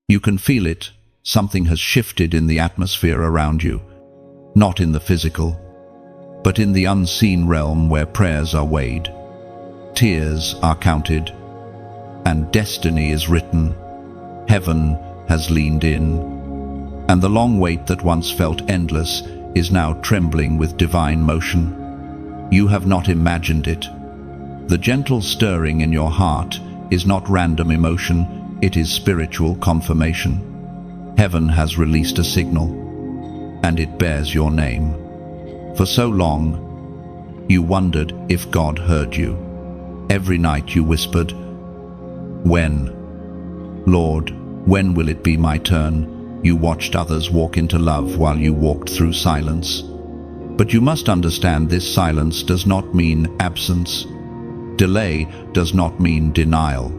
You can feel it. Something has shifted in the atmosphere around you, not in the physical, but in the unseen realm where prayers are weighed, tears are counted, and destiny is written. Heaven has leaned in, and the long wait that once felt endless is now trembling with divine motion. You have not imagined it. The gentle stirring in your heart is not random emotion, it is spiritual confirmation. Heaven has released a signal, and it bears your name. For so long, you wondered if God heard you. Every night you whispered, "When? Lord, when will it be my turn?" You watched others walk into love while you walked through silence. But you must understand, this silence does not mean absence. Delay does not mean denial.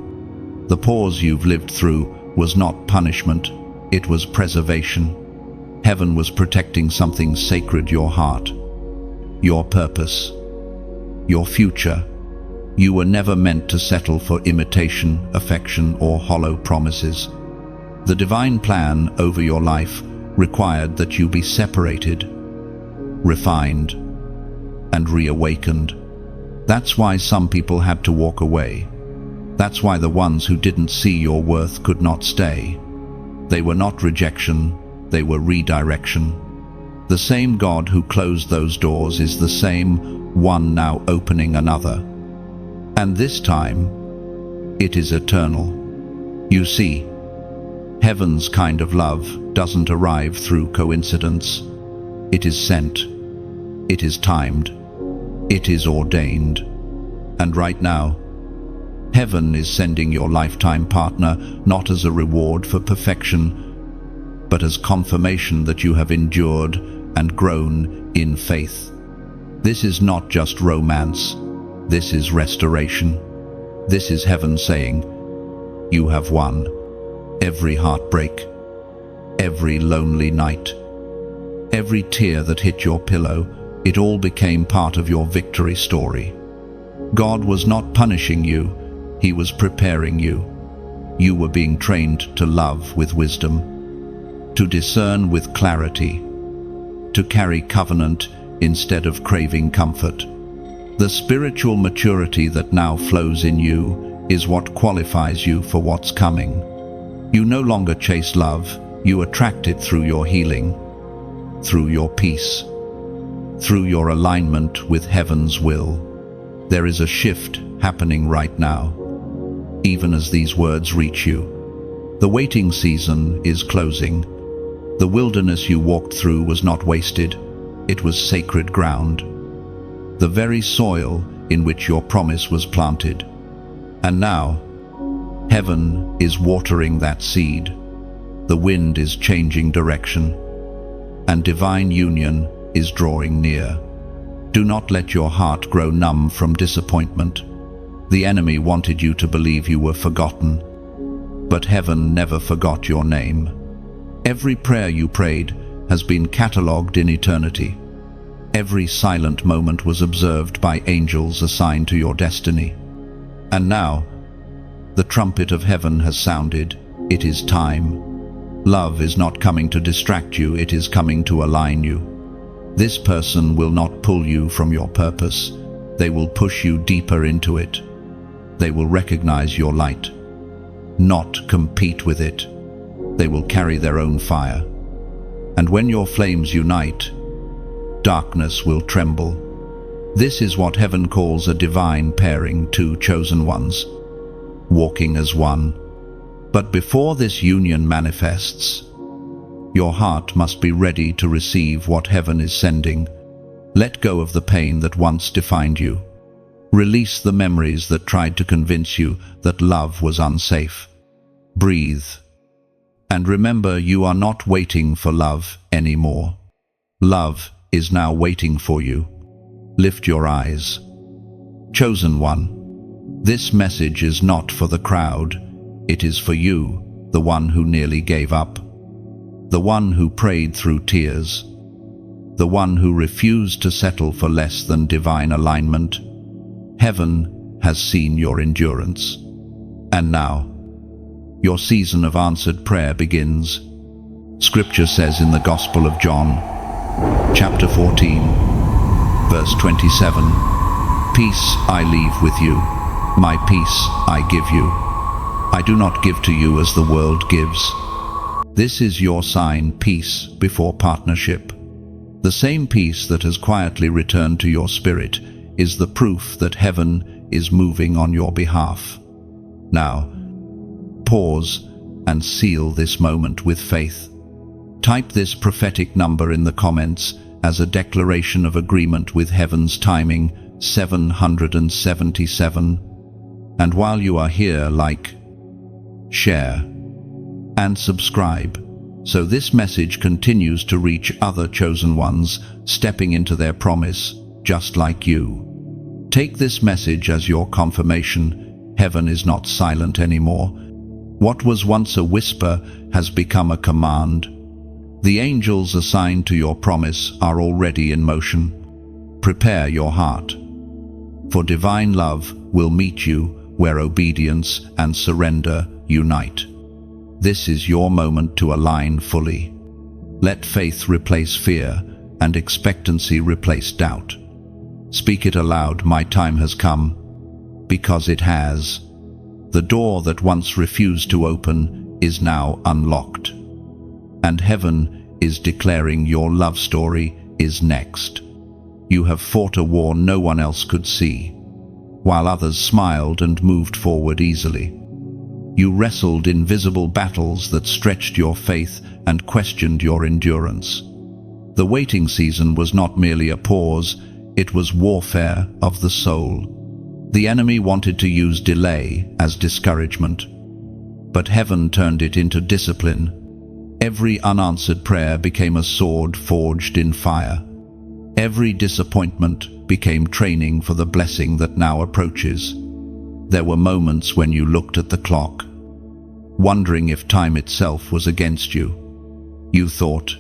The pause you've lived through was not punishment, it was preservation. Heaven was protecting something sacred: your heart, your purpose, your future. You were never meant to settle for imitation, affection, or hollow promises. The divine plan over your life required that you be separated, refined, and reawakened. That's why some people had to walk away. That's why the ones who didn't see your worth could not stay. They were not rejection, they were redirection. The same God who closed those doors is the same one now opening another. And this time, it is eternal. You see, heaven's kind of love doesn't arrive through coincidence. It is sent. It is timed. It is ordained. And right now, heaven is sending your lifetime partner not as a reward for perfection, but as confirmation that you have endured and grown in faith. This is not just romance. This is restoration. This is heaven saying, "You have won." Every heartbreak, every lonely night, every tear that hit your pillow, it all became part of your victory story. God was not punishing you, He was preparing you. You were being trained to love with wisdom, to discern with clarity, to carry covenant instead of craving comfort. The spiritual maturity that now flows in you is what qualifies you for what's coming. You no longer chase love, you attract it through your healing, through your peace, through your alignment with heaven's will. There is a shift happening right now, even as these words reach you. The waiting season is closing. The wilderness you walked through was not wasted, it was sacred ground. The very soil in which your promise was planted. And now, heaven is watering that seed. The wind is changing direction, and divine union is drawing near. Do not let your heart grow numb from disappointment. The enemy wanted you to believe you were forgotten, but heaven never forgot your name. Every prayer you prayed has been catalogued in eternity. Every silent moment was observed by angels assigned to your destiny. And now, the trumpet of heaven has sounded. It is time. Love is not coming to distract you, it is coming to align you. This person will not pull you from your purpose. They will push you deeper into it. They will recognize your light, not compete with it. They will carry their own fire. And when your flames unite, darkness will tremble. This is what heaven calls a divine pairing, two chosen ones, walking as one. But before this union manifests, your heart must be ready to receive what heaven is sending. Let go of the pain that once defined you. Release the memories that tried to convince you that love was unsafe. Breathe. And remember, you are not waiting for love anymore. Love is now waiting for you. Lift your eyes. Chosen one, this message is not for the crowd. It is for you, the one who nearly gave up, the one who prayed through tears, the one who refused to settle for less than divine alignment. Heaven has seen your endurance. And now, Your season of answered prayer begins. Scripture says in the Gospel of John, chapter 14, verse 27, "Peace I leave with you, my peace I give you. I do not give to you as the world gives." This is your sign, peace before partnership. The same peace that has quietly returned to your spirit is the proof that heaven is moving on your behalf. Now, pause and seal this moment with faith. Type this prophetic number in the comments as a declaration of agreement with heaven's timing, 777. And while you are here, like, share, and subscribe, so this message continues to reach other chosen ones stepping into their promise, just like you. Take this message as your confirmation. Heaven is not silent anymore. What was once a whisper has become a command. The angels assigned to your promise are already in motion. Prepare your heart, for divine love will meet you where obedience and surrender unite. This is your moment to align fully. Let faith replace fear and expectancy replace doubt. Speak it aloud, my time has come, because it has. The door that once refused to open is now unlocked. And heaven is declaring your love story is next. You have fought a war no one else could see, while others smiled and moved forward easily. You wrestled invisible battles that stretched your faith and questioned your endurance. The waiting season was not merely a pause, it was warfare of the soul. The enemy wanted to use delay as discouragement, but heaven turned it into discipline. Every unanswered prayer became a sword forged in fire. Every disappointment became training for the blessing that now approaches. There were moments when you looked at the clock, wondering if time itself was against you. You thought,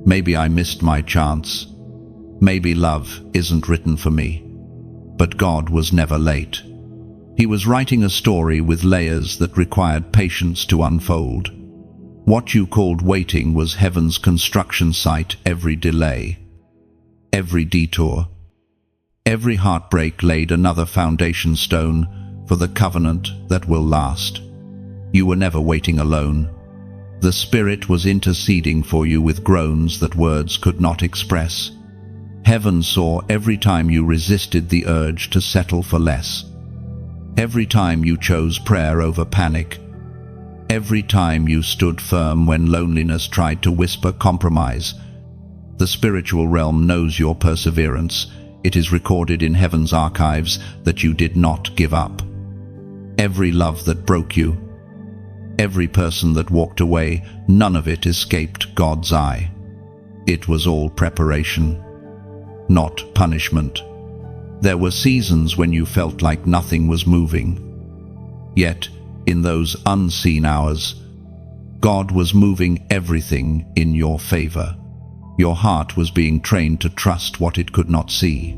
maybe I missed my chance. Maybe love isn't written for me. But God was never late. He was writing a story with layers that required patience to unfold. What you called waiting was heaven's construction site. Every delay, every detour, every heartbreak laid another foundation stone for the covenant that will last. You were never waiting alone. The Spirit was interceding for you with groans that words could not express. Heaven saw every time you resisted the urge to settle for less. Every time you chose prayer over panic. Every time you stood firm when loneliness tried to whisper compromise. The spiritual realm knows your perseverance. It is recorded in heaven's archives that you did not give up. Every love that broke you, every person that walked away, none of it escaped God's eye. It was all preparation, not punishment. There were seasons when you felt like nothing was moving. Yet, in those unseen hours, God was moving everything in your favor. Your heart was being trained to trust what it could not see.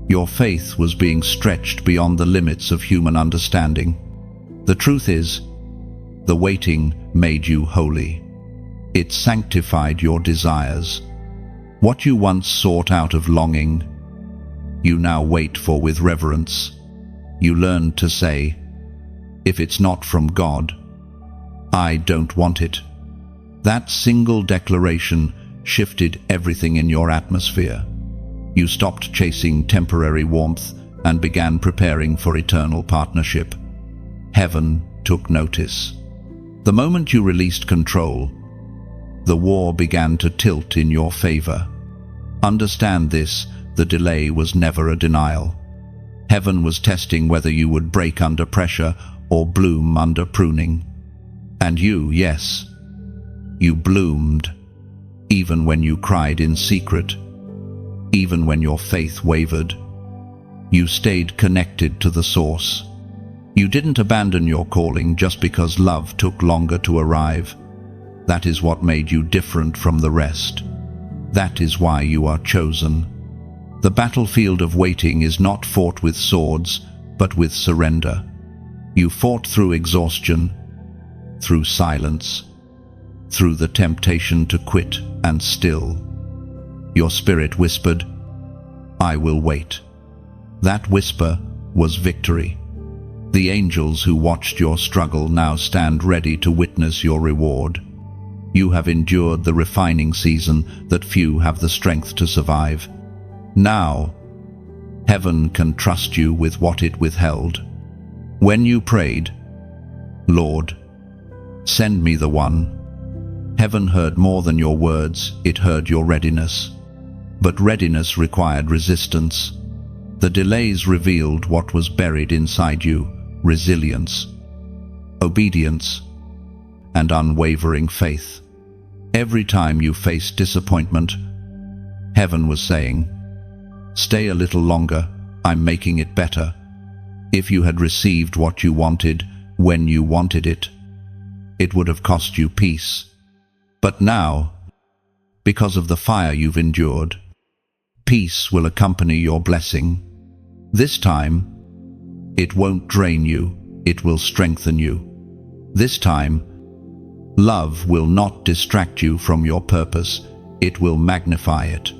Your faith was being stretched beyond the limits of human understanding. The truth is, the waiting made you holy. It sanctified your desires. What you once sought out of longing, you now wait for with reverence. You learned to say, if it's not from God, I don't want it. That single declaration shifted everything in your atmosphere. You stopped chasing temporary warmth and began preparing for eternal partnership. Heaven took notice. The moment you released control, the war began to tilt in your favor. Understand this, the delay was never a denial. Heaven was testing whether you would break under pressure or bloom under pruning. And you, yes, you bloomed, even when you cried in secret, even when your faith wavered. You stayed connected to the source. You didn't abandon your calling just because love took longer to arrive. That is what made you different from the rest. That is why you are chosen. The battlefield of waiting is not fought with swords, but with surrender. You fought through exhaustion. through silence, through the temptation to quit and still. Your spirit whispered, "I will wait." That whisper was victory. The angels who watched your struggle now stand ready to witness your reward. You have endured the refining season that few have the strength to survive. Now, heaven can trust you with what it withheld. When you prayed, "Lord, send me the one," heaven heard more than your words, it heard your readiness. But readiness required resistance. The delays revealed what was buried inside you: resilience, obedience, and unwavering faith. Every time you faced disappointment, heaven was saying, "Stay a little longer, I'm making it better." If you had received what you wanted when you wanted it, it would have cost you peace. But now, because of the fire you've endured, peace will accompany your blessing. This time, it won't drain you, it will strengthen you. This time, love will not distract you from your purpose, it will magnify it.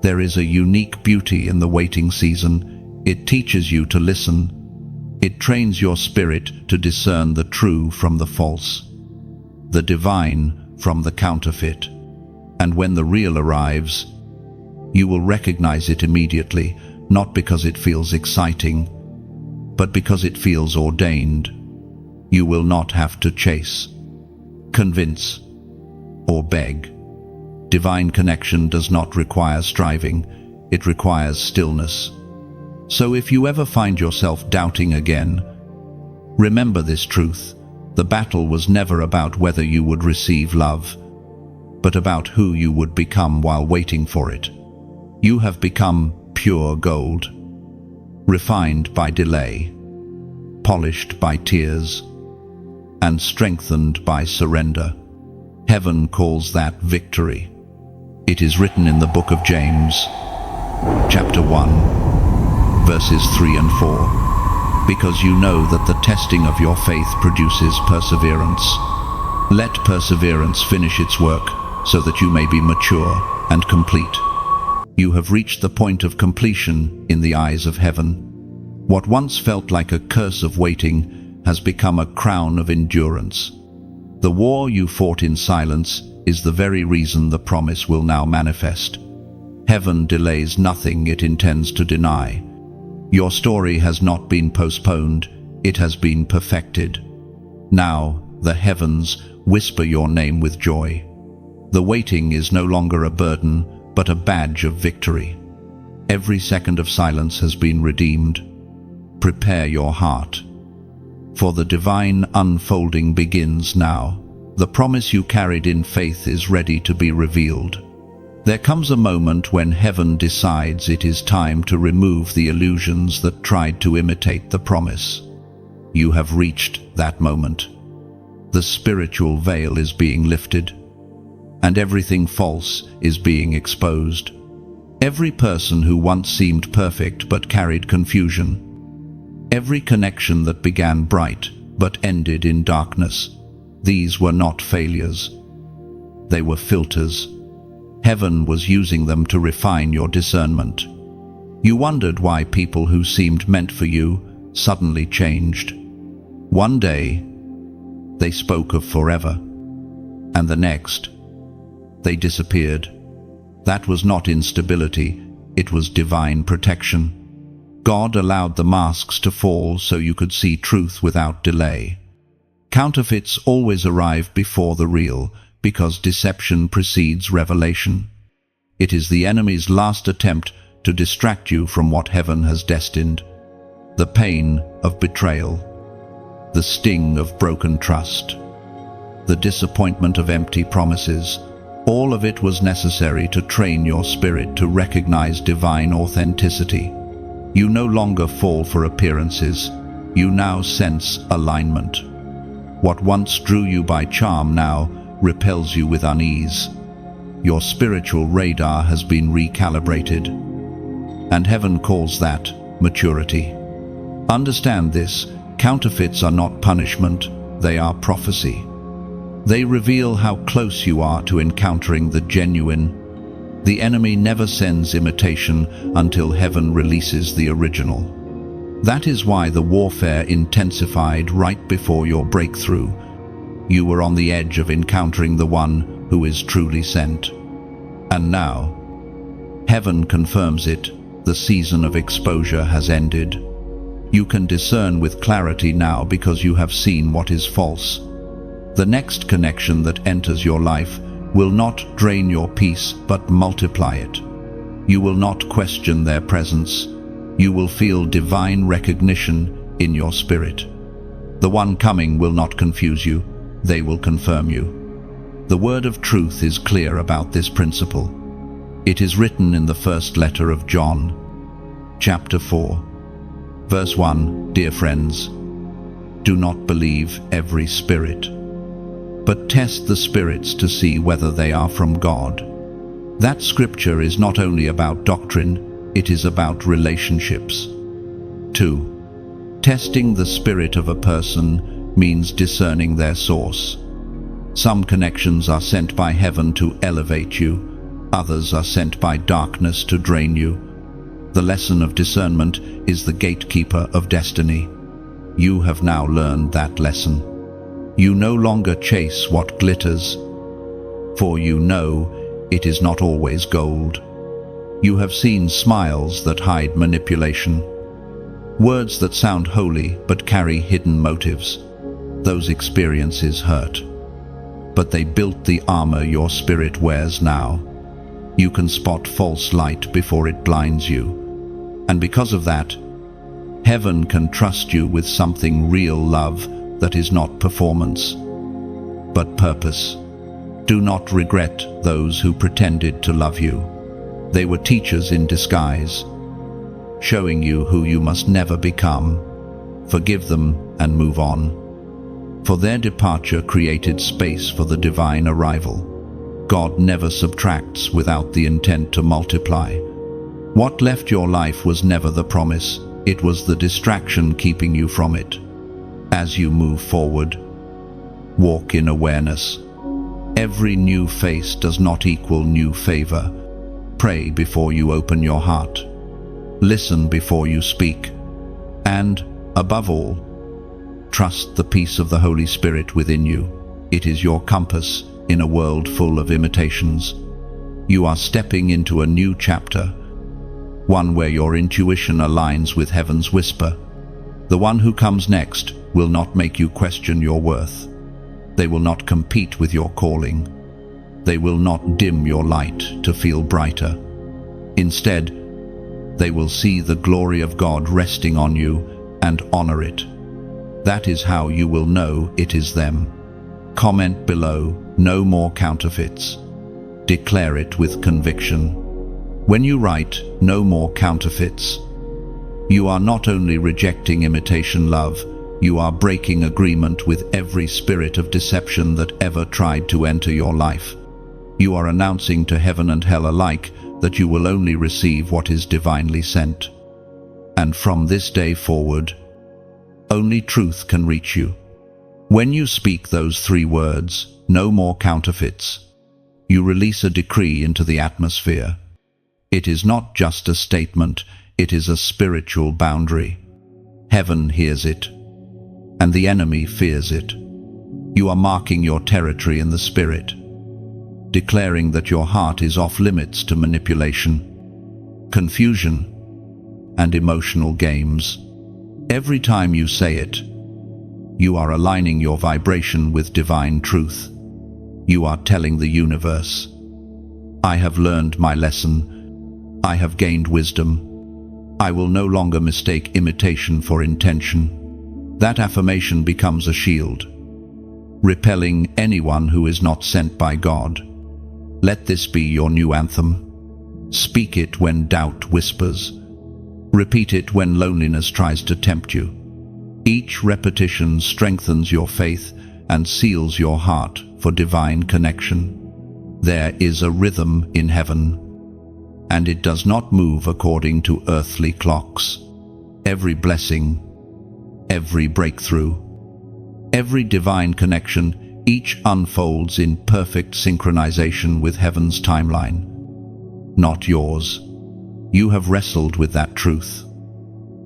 There is a unique beauty in the waiting season. It teaches you to listen. It trains your spirit to discern the true from the false, the divine from the counterfeit. And when the real arrives, you will recognize it immediately, not because it feels exciting, but because it feels ordained. You will not have to chase, convince, or beg. Divine connection does not require striving, it requires stillness. So if you ever find yourself doubting again, remember this truth: the battle was never about whether you would receive love, but about who you would become while waiting for it. You have become pure gold, refined by delay, polished by tears, and strengthened by surrender. Heaven calls that victory. It is written in the book of James, chapter 1, verses 3 and 4, "Because you know that the testing of your faith produces perseverance. Let perseverance finish its work, so that you may be mature and complete." You have reached the point of completion in the eyes of heaven. What once felt like a curse of waiting has become a crown of endurance. The war you fought in silence is the very reason the promise will now manifest. Heaven delays nothing it intends to deny. Your story has not been postponed, it has been perfected. Now, the heavens whisper your name with joy. The waiting is no longer a burden, but a badge of victory. Every second of silence has been redeemed. Prepare your heart, for the divine unfolding begins now. The promise you carried in faith is ready to be revealed. There comes a moment when heaven decides it is time to remove the illusions that tried to imitate the promise. You have reached that moment. The spiritual veil is being lifted, and everything false is being exposed. Every person who once seemed perfect but carried confusion. Every connection that began bright but ended in darkness. These were not failures. They were filters. Heaven was using them to refine your discernment. You wondered why people who seemed meant for you suddenly changed. One day, they spoke of forever, and the next, they disappeared. That was not instability, it was divine protection. God allowed the masks to fall so you could see truth without delay. Counterfeits always arrive before the real, because deception precedes revelation. It is the enemy's last attempt to distract you from what heaven has destined. The pain of betrayal, the sting of broken trust, the disappointment of empty promises, all of it was necessary to train your spirit to recognize divine authenticity. You no longer fall for appearances, you now sense alignment. What once drew you by charm now repels you with unease. Your spiritual radar has been recalibrated, and heaven calls that maturity. Understand this: counterfeits are not punishment, they are prophecy. They reveal how close you are to encountering the genuine. The enemy never sends imitation until heaven releases the original. That is why the warfare intensified right before your breakthrough. You were on the edge of encountering the one who is truly sent. And now, heaven confirms it. The season of exposure has ended. You can discern with clarity now because you have seen what is false. The next connection that enters your life will not drain your peace but multiply it. You will not question their presence. You will feel divine recognition in your spirit. The one coming will not confuse you. They will confirm you. The word of truth is clear about this principle. It is written in the first letter of John, chapter 4, verse 1, Dear friends, do not believe every spirit, but test the spirits to see whether they are from God. That scripture is not only about doctrine, it is about relationships. 2. Testing the spirit of a person means discerning their source. Some connections are sent by heaven to elevate you. Others are sent by darkness to drain you. The lesson of discernment is the gatekeeper of destiny. You have now learned that lesson. You no longer chase what glitters, for you know it is not always gold. You have seen smiles that hide manipulation, words that sound holy but carry hidden motives. Those experiences hurt, but they built the armor your spirit wears now. You can spot false light before it blinds you. And because of that, heaven can trust you with something real love that is not performance, but purpose. Do not regret those who pretended to love you. They were teachers in disguise, showing you who you must never become. Forgive them and move on. For their departure created space for the divine arrival. God never subtracts without the intent to multiply. What left your life was never the promise, it was the distraction keeping you from it. As you move forward, walk in awareness. Every new face does not equal new favor. Pray before you open your heart. Listen before you speak. And, above all, trust the peace of the Holy Spirit within you. It is your compass in a world full of imitations. You are stepping into a new chapter, one where your intuition aligns with heaven's whisper. The one who comes next will not make you question your worth. They will not compete with your calling. They will not dim your light to feel brighter. Instead, they will see the glory of God resting on you and honor it. That is how you will know it is them. Comment below, no more counterfeits. Declare it with conviction. When you write, no more counterfeits, you are not only rejecting imitation love, you are breaking agreement with every spirit of deception that ever tried to enter your life. You are announcing to heaven and hell alike that you will only receive what is divinely sent. And from this day forward, only truth can reach you. When you speak those 3 words, no more counterfeits, you release a decree into the atmosphere. It is not just a statement, it is a spiritual boundary. Heaven hears it, and the enemy fears it. You are marking your territory in the spirit, declaring that your heart is off limits to manipulation, confusion, and emotional games. Every time you say it, you are aligning your vibration with divine truth. You are telling the universe, I have learned my lesson. I have gained wisdom. I will no longer mistake imitation for intention. That affirmation becomes a shield, repelling anyone who is not sent by God. Let this be your new anthem. Speak it when doubt whispers. Repeat it when loneliness tries to tempt you. Each repetition strengthens your faith and seals your heart for divine connection. There is a rhythm in heaven, and it does not move according to earthly clocks. Every blessing, every breakthrough, Every divine connection, each unfolds in perfect synchronization with heaven's timeline, not yours. You have wrestled with that truth.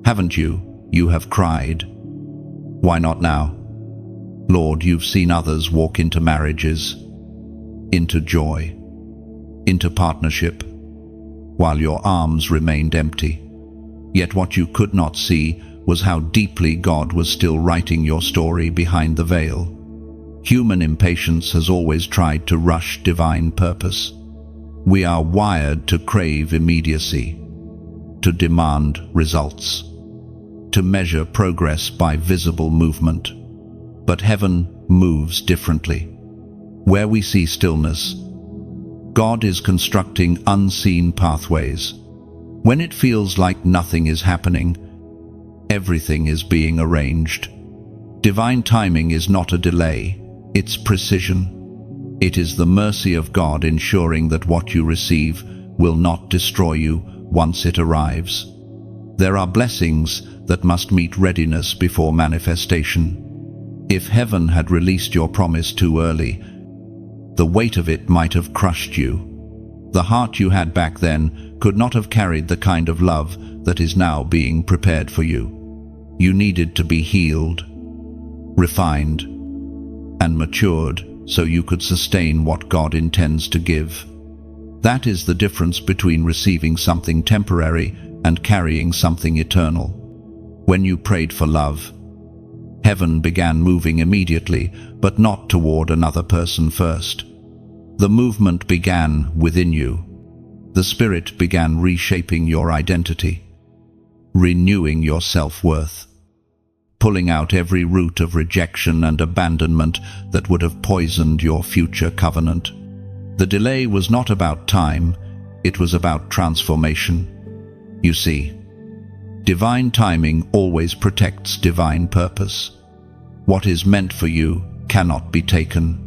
Haven't you? You have cried. Why not now? Lord, you've seen others walk into marriages, into joy, into partnership, while your arms remained empty. Yet what you could not see was how deeply God was still writing your story behind the veil. Human impatience has always tried to rush divine purpose. We are wired to crave immediacy, to demand results, to measure progress by visible movement. But heaven moves differently. Where we see stillness, God is constructing unseen pathways. When it feels like nothing is happening, everything is being arranged. Divine timing is not a delay, it's precision. It is the mercy of God ensuring that what you receive will not destroy you once it arrives. There are blessings that must meet readiness before manifestation. If heaven had released your promise too early, the weight of it might have crushed you. The heart you had back then could not have carried the kind of love that is now being prepared for you. You needed to be healed, refined, and matured so you could sustain what God intends to give. That is the difference between receiving something temporary and carrying something eternal. When you prayed for love, heaven began moving immediately, but not toward another person first. The movement began within you. The Spirit began reshaping your identity, renewing your self-worth, pulling out every root of rejection and abandonment that would have poisoned your future covenant. The delay was not about time, it was about transformation. You see, divine timing always protects divine purpose. What is meant for you cannot be taken,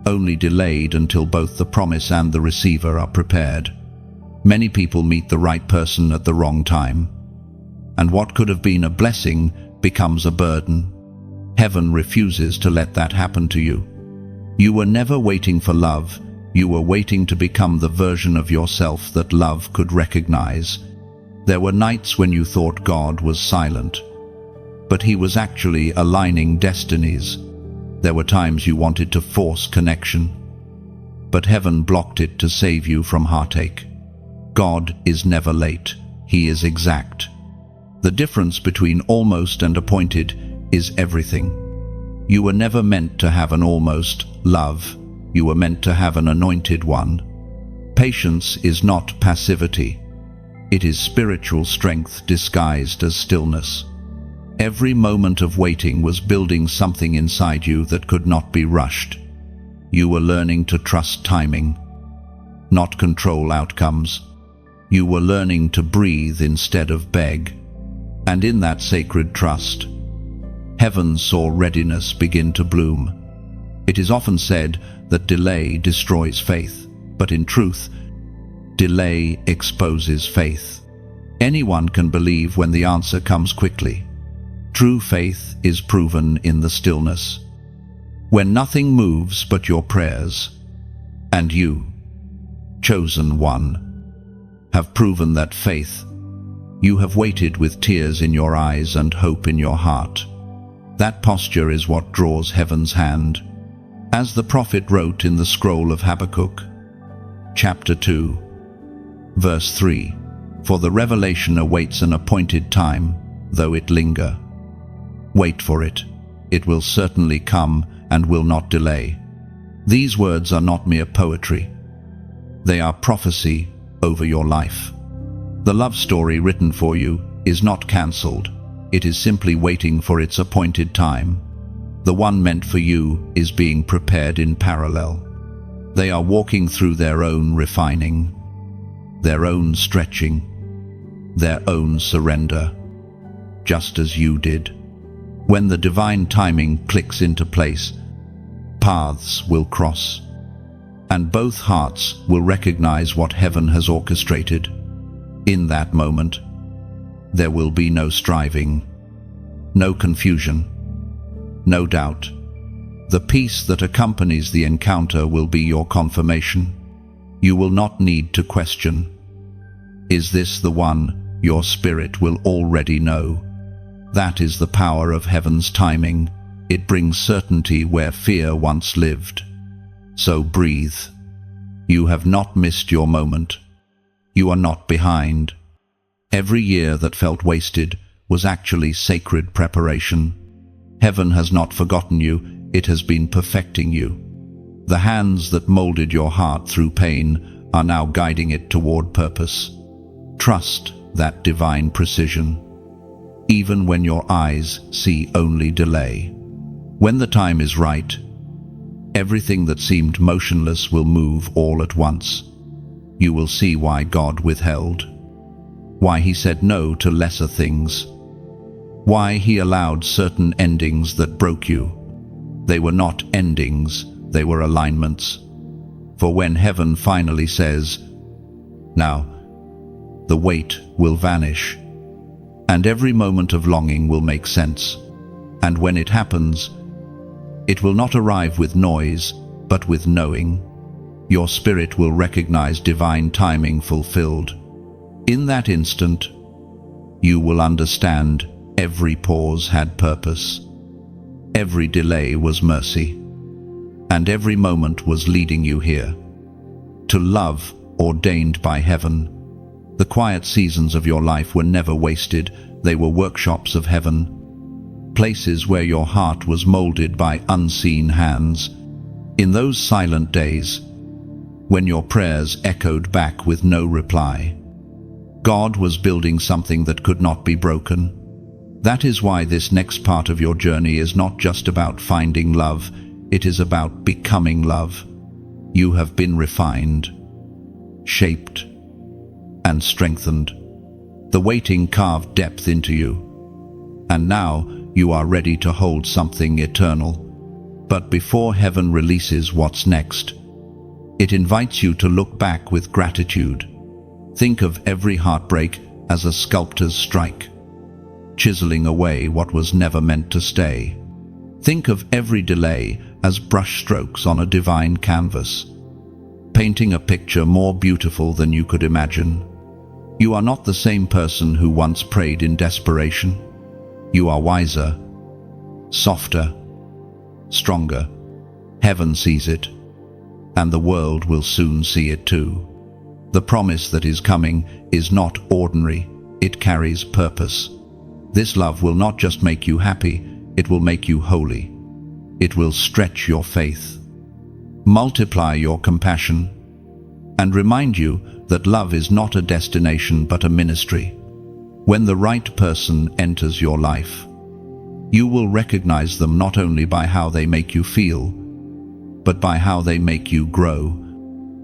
only delayed until both the promise and the receiver are prepared. Many people meet the right person at the wrong time, and what could have been a blessing becomes a burden. Heaven refuses to let that happen to you. You were never waiting for love, you were waiting to become the version of yourself that love could recognize. There were nights when you thought God was silent, but He was actually aligning destinies. There were times you wanted to force connection, but heaven blocked it to save you from heartache. God is never late, He is exact. The difference between almost and appointed is everything. You were never meant to have an almost love, you were meant to have an anointed one. Patience is not passivity, it is spiritual strength disguised as stillness. Every moment of waiting was building something inside you that could not be rushed. You were learning to trust timing, not control outcomes. You were learning to breathe instead of beg. And in that sacred trust, heaven saw readiness begin to bloom. It is often said that delay destroys faith, but in truth, delay exposes faith. Anyone can believe when the answer comes quickly. True faith is proven in the stillness, when nothing moves but your prayers, and you, chosen one, have proven that faith. You have waited with tears in your eyes and hope in your heart. That posture is what draws heaven's hand. As the prophet wrote in the scroll of Habakkuk, chapter 2, verse 3, "For the revelation awaits an appointed time, though it linger. Wait for it. It will certainly come and will not delay." These words are not mere poetry. They are prophecy over your life. The love story written for you is not cancelled. It is simply waiting for its appointed time. The one meant for you is being prepared in parallel. They are walking through their own refining, their own stretching, their own surrender, just as you did. When the divine timing clicks into place, paths will cross, and both hearts will recognize what heaven has orchestrated. In that moment, there will be no striving, no confusion, No doubt, the peace that accompanies the encounter will be your confirmation. You will not need to question. Is this the one? Your spirit will already know. That is the power of heaven's timing. It brings certainty where fear once lived. So breathe. You have not missed your moment. You are not behind. Every year that felt wasted was actually sacred preparation. Heaven has not forgotten you, it has been perfecting you. The hands that molded your heart through pain are now guiding it toward purpose. Trust that divine precision, even when your eyes see only delay. When the time is right, everything that seemed motionless will move all at once. You will see why God withheld, why He said no to lesser things, why He allowed certain endings that broke you. They were not endings, they were alignments. For when heaven finally says, "Now," the weight will vanish, and every moment of longing will make sense. And when it happens, it will not arrive with noise, but with knowing. Your spirit will recognize divine timing fulfilled. In that instant, you will understand every pause had purpose, every delay was mercy, and every moment was leading you here. To love ordained by heaven. The quiet seasons of your life were never wasted, they were workshops of heaven, places where your heart was molded by unseen hands. In those silent days, when your prayers echoed back with no reply, God was building something that could not be broken. That is why this next part of your journey is not just about finding love, it is about becoming love. You have been refined, shaped, and strengthened. The waiting carved depth into you, and now you are ready to hold something eternal. But before heaven releases what's next, it invites you to look back with gratitude. Think of every heartbreak as a sculptor's strike, chiseling away what was never meant to stay. Think of every delay as brushstrokes on a divine canvas, painting a picture more beautiful than you could imagine. You are not the same person who once prayed in desperation. You are wiser, softer, stronger. Heaven sees it, and the world will soon see it too. The promise that is coming is not ordinary, it carries purpose. This love will not just make you happy, it will make you holy. It will stretch your faith, multiply your compassion, and remind you that love is not a destination but a ministry. When the right person enters your life, you will recognize them not only by how they make you feel, but by how they make you grow.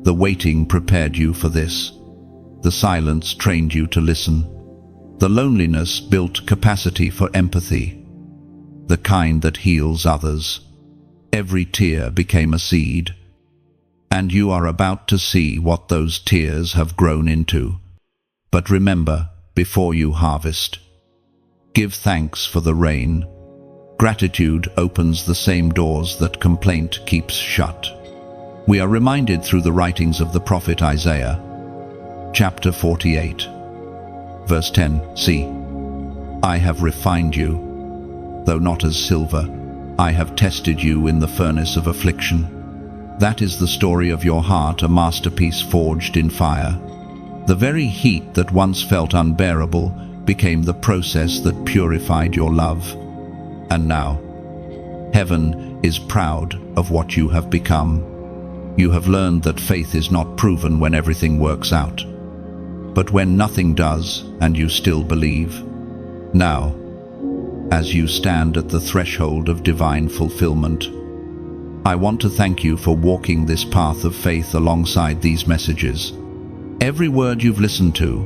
The waiting prepared you for this. The silence trained you to listen. The loneliness built capacity for empathy, the kind that heals others. Every tear became a seed, and you are about to see what those tears have grown into. But remember, before you harvest, give thanks for the rain. Gratitude opens the same doors that complaint keeps shut. We are reminded through the writings of the prophet Isaiah, chapter 48, verse 10, "See, I have refined you, though not as silver. I have tested you in the furnace of affliction." That is the story of your heart, a masterpiece forged in fire. The very heat that once felt unbearable became the process that purified your love. And now, heaven is proud of what you have become. You have learned that faith is not proven when everything works out, but when nothing does and you still believe. Now, as you stand at the threshold of divine fulfillment, I want to thank you for walking this path of faith alongside these messages. Every word you've listened to,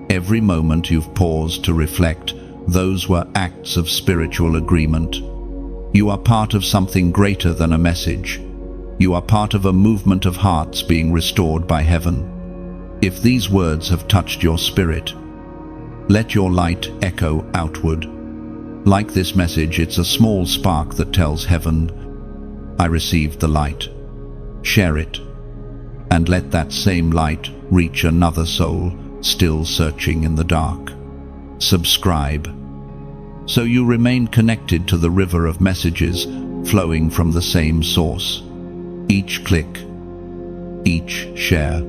every moment you've paused to reflect, those were acts of spiritual agreement. You are part of something greater than a message. You are part of a movement of hearts being restored by heaven. If these words have touched your spirit, let your light echo outward. Like this message, it's a small spark that tells heaven, I received the light. Share it, and let that same light reach another soul still searching in the dark. Subscribe, so you remain connected to the river of messages flowing from the same source. Each click, each share,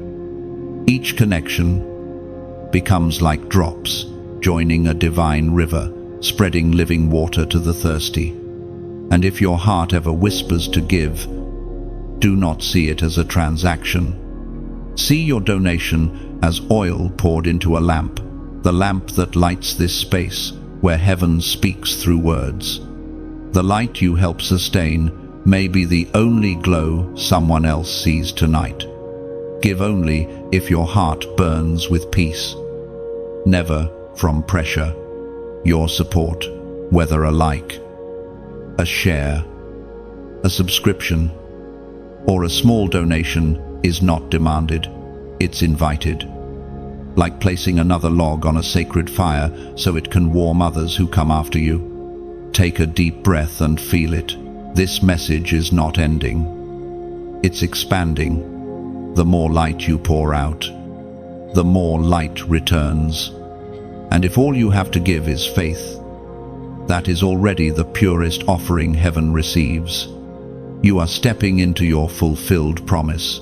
each connection becomes like drops joining a divine river, spreading living water to the thirsty. And if your heart ever whispers to give, do not see it as a transaction. See your donation as oil poured into a lamp, the lamp that lights this space where heaven speaks through words. The light you help sustain may be the only glow someone else sees tonight. Give only if your heart burns with peace. Never from pressure. Your support, whether a like, a share, a subscription, or a small donation, is not demanded, it's invited. Like placing another log on a sacred fire so it can warm others who come after you. Take a deep breath and feel it. This message is not ending. It's expanding. The more light you pour out, the more light returns. And if all you have to give is faith, that is already the purest offering heaven receives. You are stepping into your fulfilled promise.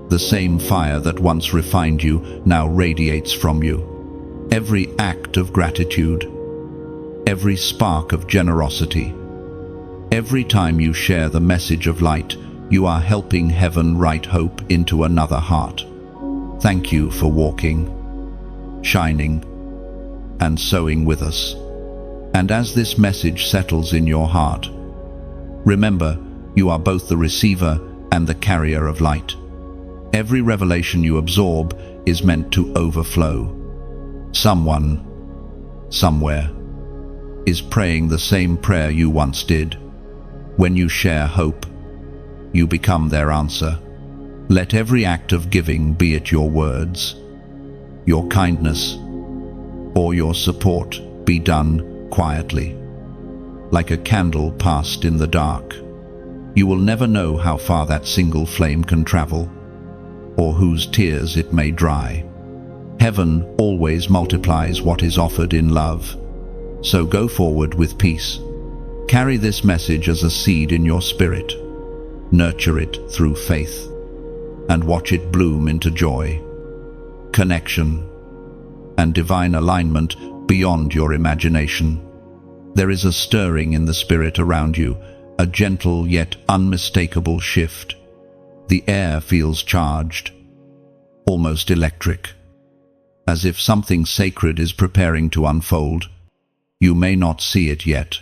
The same fire that once refined you now radiates from you. Every act of gratitude, every spark of generosity, every time you share the message of light, you are helping heaven write hope into another heart. Thank you for walking, shining, and sowing with us. And as this message settles in your heart, remember, you are both the receiver and the carrier of light. Every revelation you absorb is meant to overflow. Someone, somewhere, is praying the same prayer you once did. When you share hope, you become their answer. Let every act of giving, be it your words, your kindness, or your support, be done quietly, like a candle passed in the dark. You will never know how far that single flame can travel, or whose tears it may dry. Heaven always multiplies what is offered in love. So go forward with peace. Carry this message as a seed in your spirit. Nurture it through faith, and watch it bloom into joy, connection, and divine alignment beyond your imagination. There is a stirring in the spirit around you, a gentle yet unmistakable shift. The air feels charged, almost electric, as if something sacred is preparing to unfold. You may not see it yet,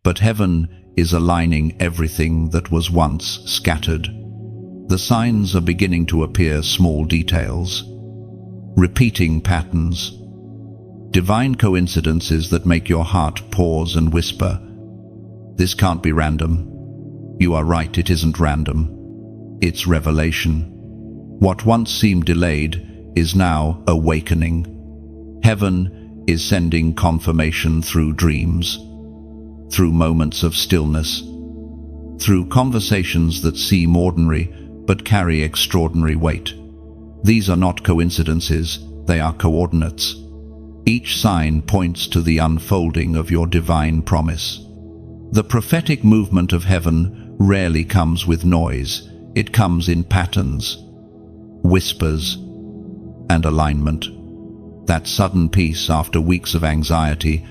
but heaven is aligning everything that was once scattered. The signs are beginning to appear, small details, repeating patterns, divine coincidences that make your heart pause and whisper, this can't be random. You are right, it isn't random. It's revelation. What once seemed delayed is now awakening. Heaven is sending confirmation through dreams, through moments of stillness, through conversations that seem ordinary but carry extraordinary weight. These are not coincidences, they are coordinates. Each sign points to the unfolding of your divine promise. The prophetic movement of heaven rarely comes with noise. It comes in patterns, whispers, and alignment. That sudden peace after weeks of anxiety,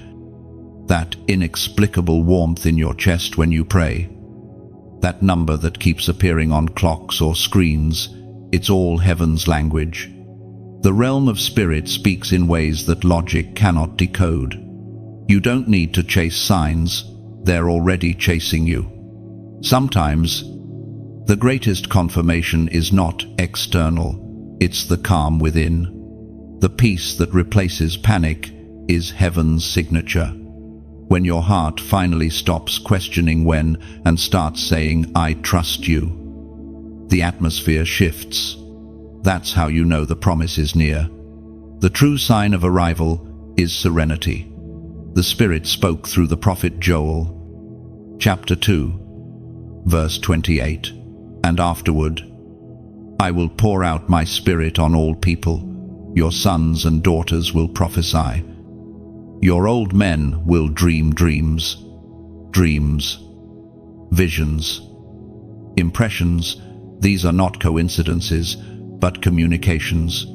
that inexplicable warmth in your chest when you pray, that number that keeps appearing on clocks or screens, it's all heaven's language. The realm of spirit speaks in ways that logic cannot decode. You don't need to chase signs, they're already chasing you. Sometimes, the greatest confirmation is not external, it's the calm within. The peace that replaces panic is heaven's signature. When your heart finally stops questioning when and starts saying, I trust you, the atmosphere shifts. That's how you know the promise is near. The true sign of arrival is serenity. The the Spirit spoke through the prophet Joel, chapter 2, verse 28, "And afterward, I will pour out my Spirit on all people. Your sons and daughters will prophesy. Your old men will dream dreams, visions, impressions. These are not coincidences, but communications.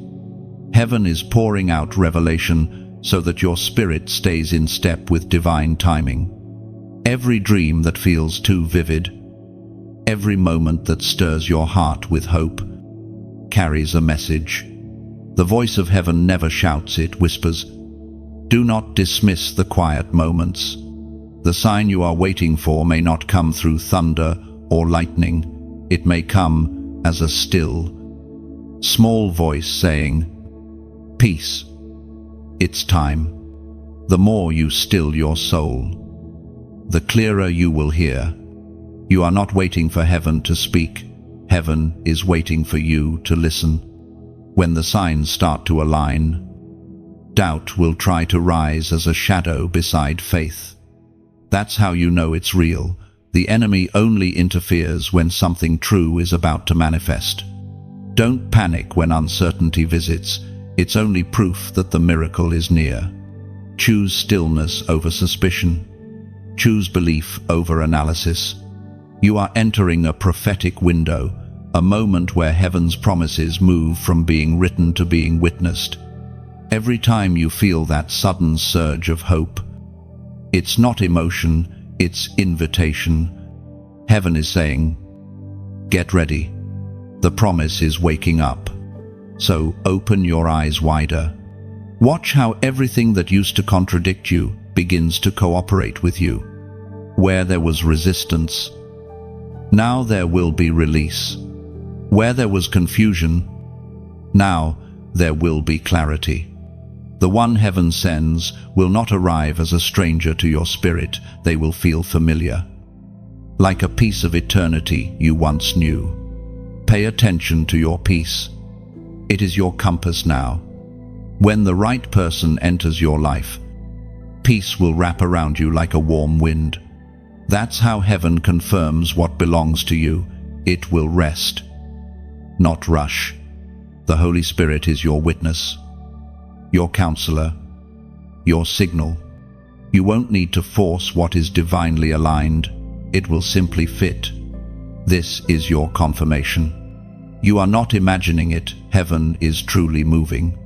Heaven is pouring out revelation so that your spirit stays in step with divine timing. Every dream that feels too vivid, every moment that stirs your heart with hope, carries a message. The voice of heaven never shouts, it whispers. Do not dismiss the quiet moments. The sign you are waiting for may not come through thunder or lightning. It may come as a still, small voice saying, "Peace, it's time." The more you still your soul, the clearer you will hear. You are not waiting for heaven to speak. Heaven is waiting for you to listen. When the signs start to align, doubt will try to rise as a shadow beside faith. That's how you know it's real. The enemy only interferes when something true is about to manifest. Don't panic when uncertainty visits. It's only proof that the miracle is near. Choose stillness over suspicion. Choose belief over analysis. You are entering a prophetic window, a moment where heaven's promises move from being written to being witnessed. Every time you feel that sudden surge of hope, it's not emotion, it's invitation. Heaven is saying, get ready. The promise is waking up. So open your eyes wider. Watch how everything that used to contradict you begins to cooperate with you. Where there was resistance, now there will be release. Where there was confusion, now there will be clarity. The one heaven sends will not arrive as a stranger to your spirit. They will feel familiar, like a piece of eternity you once knew. Pay attention to your peace. It is your compass now. When the right person enters your life, peace will wrap around you like a warm wind. That's how heaven confirms what belongs to you. It will rest, not rush. The Holy Spirit is your witness, your counselor, your signal. You won't need to force what is divinely aligned. It will simply fit. This is your confirmation. You are not imagining it. Heaven is truly moving.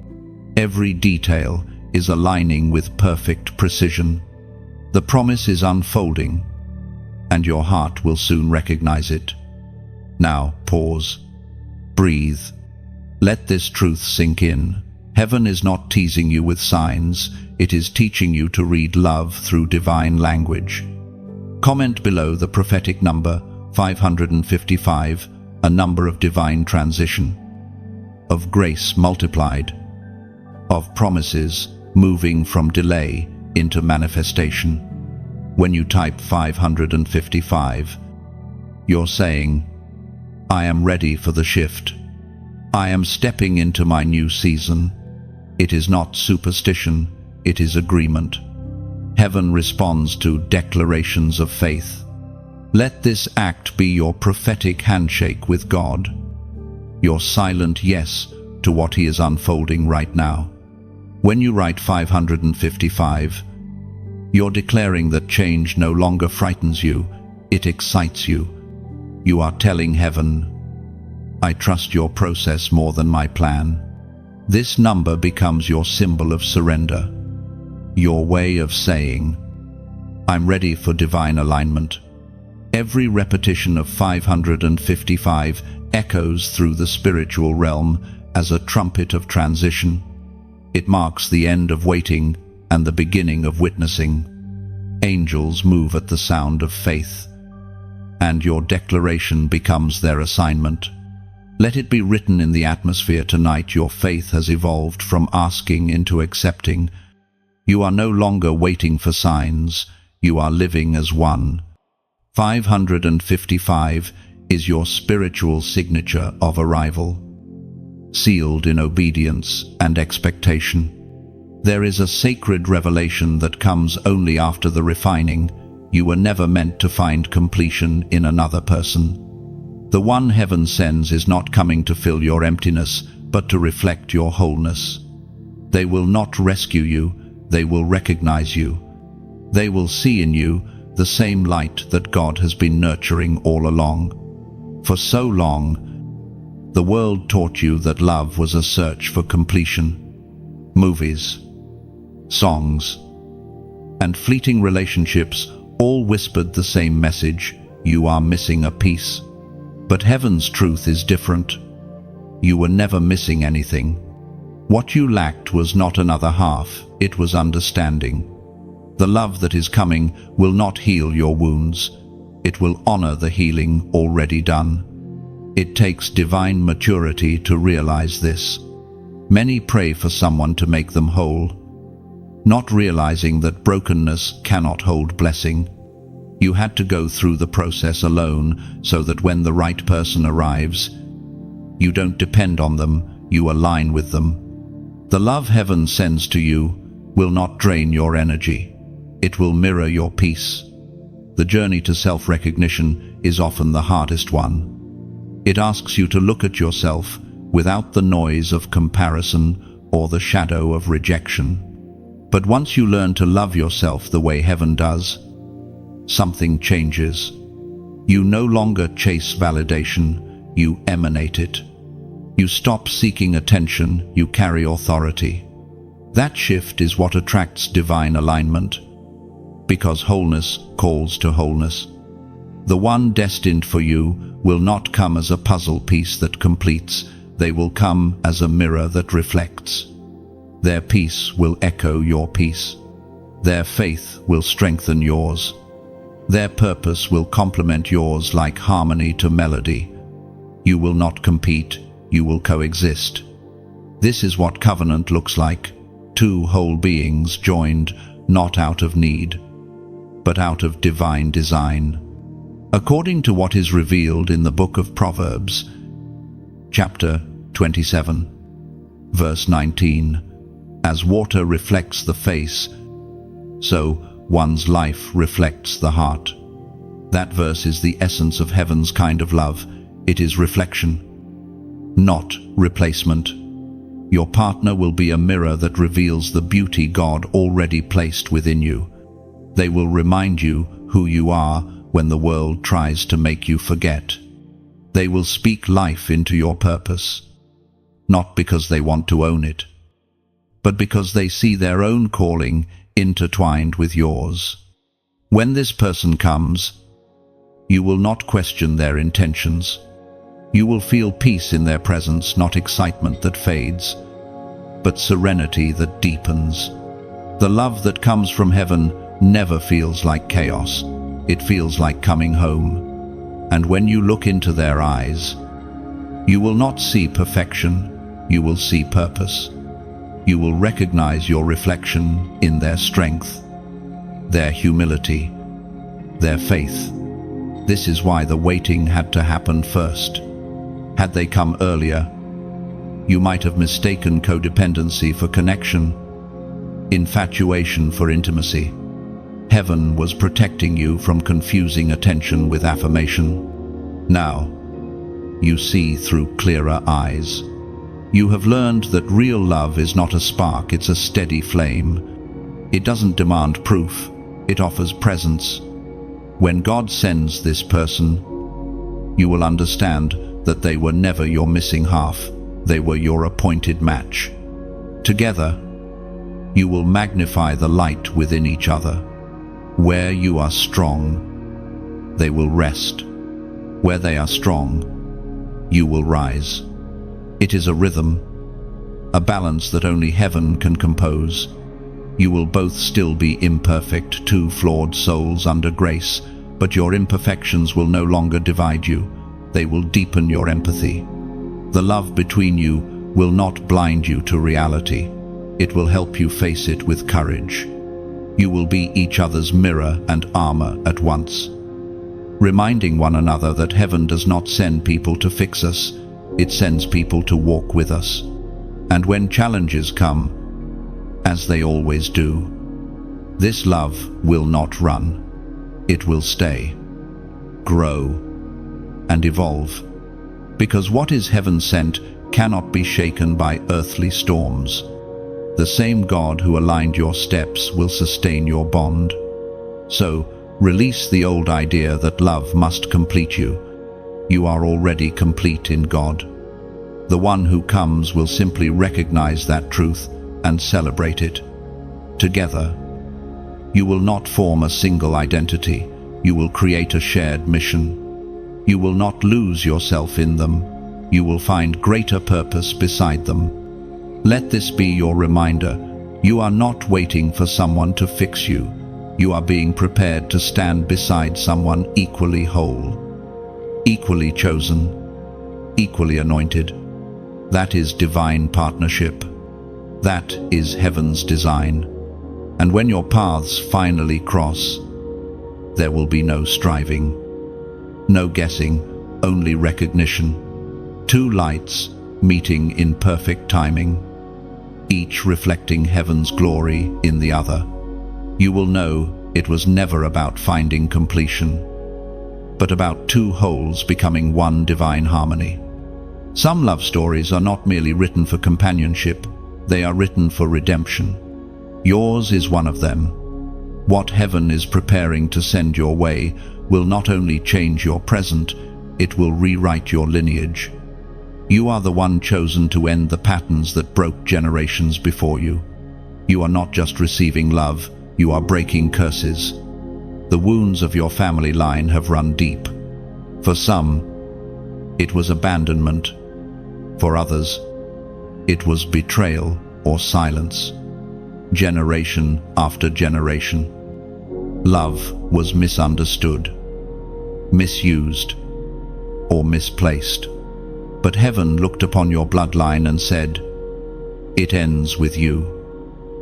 Every detail is aligning with perfect precision. The promise is unfolding, and your heart will soon recognize it. Now, pause. Breathe. Let this truth sink in. Heaven is not teasing you with signs. It is teaching you to read love through divine language. Comment below the prophetic number 555, a number of divine transition, of grace multiplied, of promises moving from delay into manifestation. When you type 555, you're saying, I am ready for the shift. I am stepping into my new season. It is not superstition, it is agreement. Heaven responds to declarations of faith. Let this act be your prophetic handshake with God, your silent yes to what He is unfolding right now. When you write 555, you're declaring that change no longer frightens you, it excites you. You are telling heaven, I trust your process more than my plan. This number becomes your symbol of surrender, your way of saying, I'm ready for divine alignment. Every repetition of 555 echoes through the spiritual realm as a trumpet of transition. It marks the end of waiting and the beginning of witnessing. Angels move at the sound of faith, and your declaration becomes their assignment. Let it be written in the atmosphere tonight. Your faith has evolved from asking into accepting. You are no longer waiting for signs. You are living as one. 555 is your spiritual signature of arrival, sealed in obedience and expectation. There is a sacred revelation that comes only after the refining. You were never meant to find completion in another person. The one heaven sends is not coming to fill your emptiness, but to reflect your wholeness. They will not rescue you, they will recognize you. They will see in you the same light that God has been nurturing all along. For so long, the world taught you that love was a search for completion. Movies, songs, and fleeting relationships all whispered the same message: you are missing a piece. But heaven's truth is different. You were never missing anything. What you lacked was not another half, it was understanding. The love that is coming will not heal your wounds. It will honor the healing already done. It takes divine maturity to realize this. Many pray for someone to make them whole, not realizing that brokenness cannot hold blessing. You had to go through the process alone so that when the right person arrives, you don't depend on them, you align with them. The love heaven sends to you will not drain your energy. It will mirror your peace. The journey to self-recognition is often the hardest one. It asks you to look at yourself without the noise of comparison or the shadow of rejection. But once you learn to love yourself the way heaven does, something changes. You no longer chase validation, you emanate it. You stop seeking attention, you carry authority. That shift is what attracts divine alignment, because wholeness calls to wholeness. The one destined for you will not come as a puzzle piece that completes, they will come as a mirror that reflects. Their peace will echo your peace. Their faith will strengthen yours. Their purpose will complement yours like harmony to melody. You will not compete, you will coexist. This is what covenant looks like: two whole beings joined, not out of need, but out of divine design. According to what is revealed in the book of Proverbs, chapter 27, verse 19, as water reflects the face, so one's life reflects the heart. That verse is the essence of heaven's kind of love. It is reflection, not replacement. Your partner will be a mirror that reveals the beauty God already placed within you. They will remind you who you are when the world tries to make you forget. They will speak life into your purpose, not because they want to own it, but because they see their own calling intertwined with yours. When this person comes, you will not question their intentions. You will feel peace in their presence, not excitement that fades, but serenity that deepens. The love that comes from heaven never feels like chaos. It feels like coming home. And when you look into their eyes, you will not see perfection, you will see purpose. You will recognize your reflection in their strength, their humility, their faith. This is why the waiting had to happen first. Had they come earlier, you might have mistaken codependency for connection, infatuation for intimacy. Heaven was protecting you from confusing attention with affirmation. Now, you see through clearer eyes. You have learned that real love is not a spark, it's a steady flame. It doesn't demand proof, it offers presence. When God sends this person, you will understand that they were never your missing half, they were your appointed match. Together, you will magnify the light within each other. Where you are strong, they will rest. Where they are strong, you will rise. It is a rhythm, a balance that only heaven can compose. You will both still be imperfect, two flawed souls under grace, but your imperfections will no longer divide you. They will deepen your empathy. The love between you will not blind you to reality. It will help you face it with courage. You will be each other's mirror and armor at once, reminding one another that heaven does not send people to fix us, it sends people to walk with us. And when challenges come, as they always do. This love will not run. It will stay, grow, and evolve. Because what is heaven sent cannot be shaken by earthly storms. The same God who aligned your steps will sustain your bond. So, release the old idea that love must complete you. You are already complete in God. The one who comes will simply recognize that truth and celebrate it. Together, you will not form a single identity. You will create a shared mission. You will not lose yourself in them. You will find greater purpose beside them. Let this be your reminder. You are not waiting for someone to fix you. You are being prepared to stand beside someone equally whole, equally chosen, equally anointed. That is divine partnership. That is heaven's design. And when your paths finally cross, there will be no striving, no guessing, only recognition. Two lights meeting in perfect timing, each reflecting heaven's glory in the other. You will know it was never about finding completion, but about two wholes becoming one divine harmony. Some love stories are not merely written for companionship, they are written for redemption. Yours is one of them. What heaven is preparing to send your way will not only change your present, it will rewrite your lineage. You are the one chosen to end the patterns that broke generations before you. You are not just receiving love, you are breaking curses. The wounds of your family line have run deep. For some, it was abandonment. For others, it was betrayal or silence. Generation after generation. Love was misunderstood, misused, or misplaced. But heaven looked upon your bloodline and said, "It ends with you."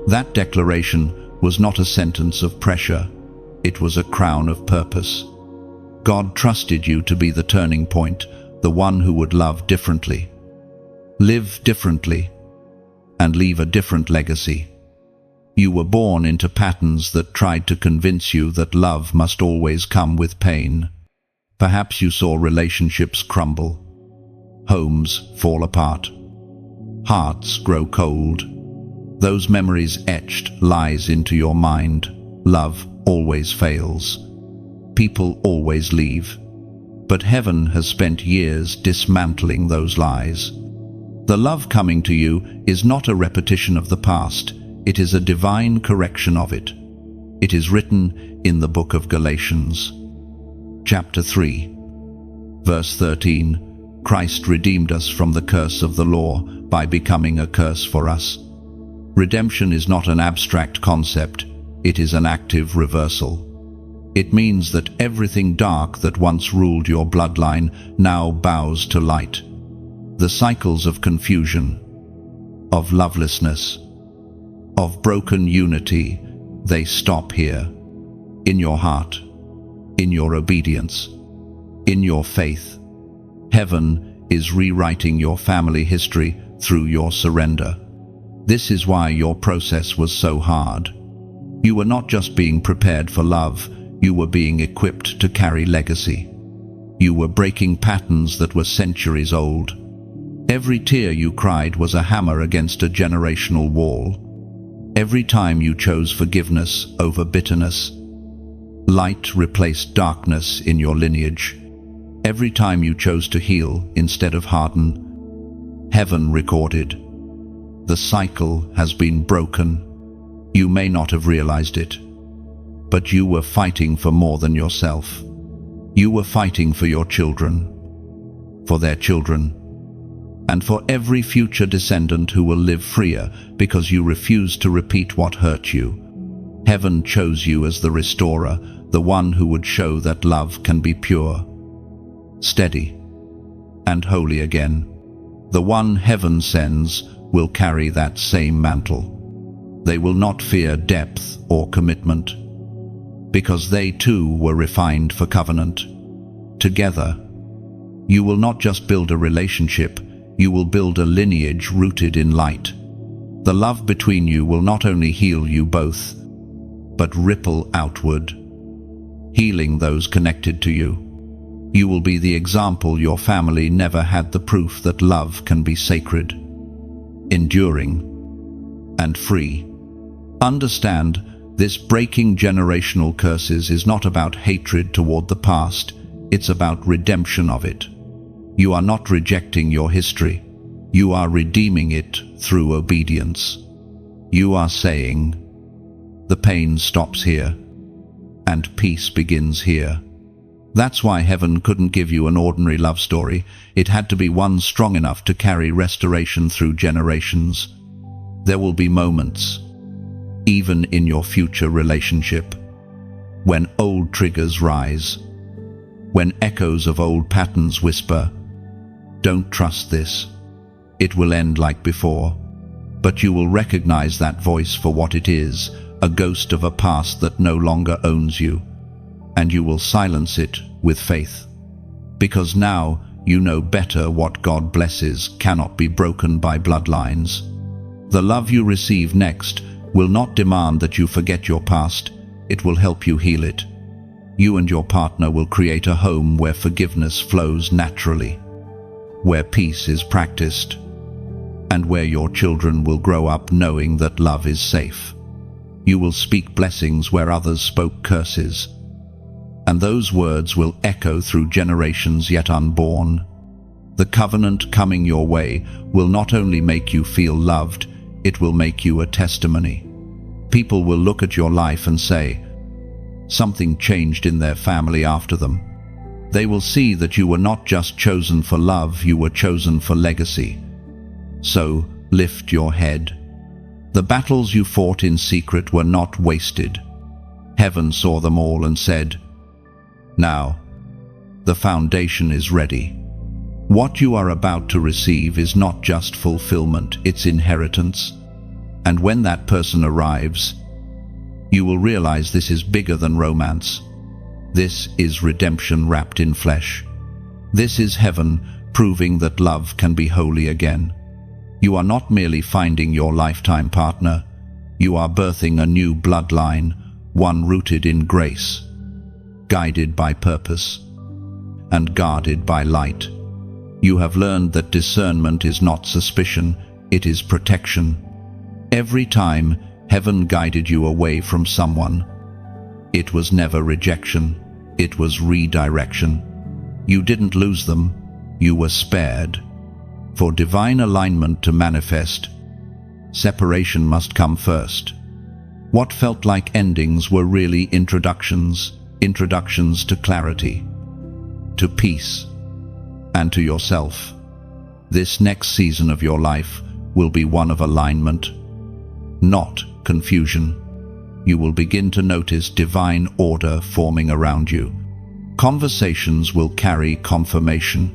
That declaration was not a sentence of pressure, it was a crown of purpose. God trusted you to be the turning point, the one who would love differently, live differently, and leave a different legacy. You were born into patterns that tried to convince you that love must always come with pain. Perhaps you saw relationships crumble, homes fall apart, hearts grow cold. Those memories etched lies into your mind. Love always fails. People always leave. But heaven has spent years dismantling those lies. The love coming to you is not a repetition of the past. It is a divine correction of it. It is written in the book of Galatians, chapter 3, verse 13. Christ redeemed us from the curse of the law by becoming a curse for us. Redemption is not an abstract concept, it is an active reversal. It means that everything dark that once ruled your bloodline now bows to light. The cycles of confusion, of lovelessness, of broken unity, they stop here. In your heart, in your obedience, in your faith. Heaven is rewriting your family history through your surrender. This is why your process was so hard. You were not just being prepared for love, you were being equipped to carry legacy. You were breaking patterns that were centuries old. Every tear you cried was a hammer against a generational wall. Every time you chose forgiveness over bitterness, light replaced darkness in your lineage. Every time you chose to heal instead of harden, heaven recorded. The cycle has been broken. You may not have realized it, but you were fighting for more than yourself. You were fighting for your children, for their children, and for every future descendant who will live freer because you refused to repeat what hurt you. Heaven chose you as the restorer, the one who would show that love can be pure, steady, and holy again. The one heaven sends will carry that same mantle. They will not fear depth or commitment, because they too were refined for covenant. Together, you will not just build a relationship, you will build a lineage rooted in light. The love between you will not only heal you both, but ripple outward, healing those connected to you. You will be the example your family never had, the proof that love can be sacred, enduring, and free. Understand, this breaking generational curses is not about hatred toward the past, it's about redemption of it. You are not rejecting your history, you are redeeming it through obedience. You are saying, the pain stops here, and peace begins here. That's why heaven couldn't give you an ordinary love story. It had to be one strong enough to carry restoration through generations. There will be moments, even in your future relationship, when old triggers rise, when echoes of old patterns whisper, "Don't trust this. It will end like before." But you will recognize that voice for what it is, a ghost of a past that no longer owns you, and you will silence it with faith. Because now you know better what God blesses cannot be broken by bloodlines. The love you receive next will not demand that you forget your past, it will help you heal it. You and your partner will create a home where forgiveness flows naturally, where peace is practiced, and where your children will grow up knowing that love is safe. You will speak blessings where others spoke curses, and those words will echo through generations yet unborn. The covenant coming your way will not only make you feel loved, it will make you a testimony. People will look at your life and say, something changed in their family after them. They will see that you were not just chosen for love, you were chosen for legacy. So, lift your head. The battles you fought in secret were not wasted. Heaven saw them all and said, now, the foundation is ready. What you are about to receive is not just fulfillment, it's inheritance. And when that person arrives, you will realize this is bigger than romance. This is redemption wrapped in flesh. This is heaven proving that love can be holy again. You are not merely finding your lifetime partner, you are birthing a new bloodline, one rooted in grace, guided by purpose, and guarded by light. You have learned that discernment is not suspicion, it is protection. Every time heaven guided you away from someone, it was never rejection, it was redirection. You didn't lose them, you were spared. For divine alignment to manifest, separation must come first. What felt like endings were really introductions to clarity, to peace, and to yourself. This next season of your life will be one of alignment, not confusion. You will begin to notice divine order forming around you. Conversations will carry confirmation.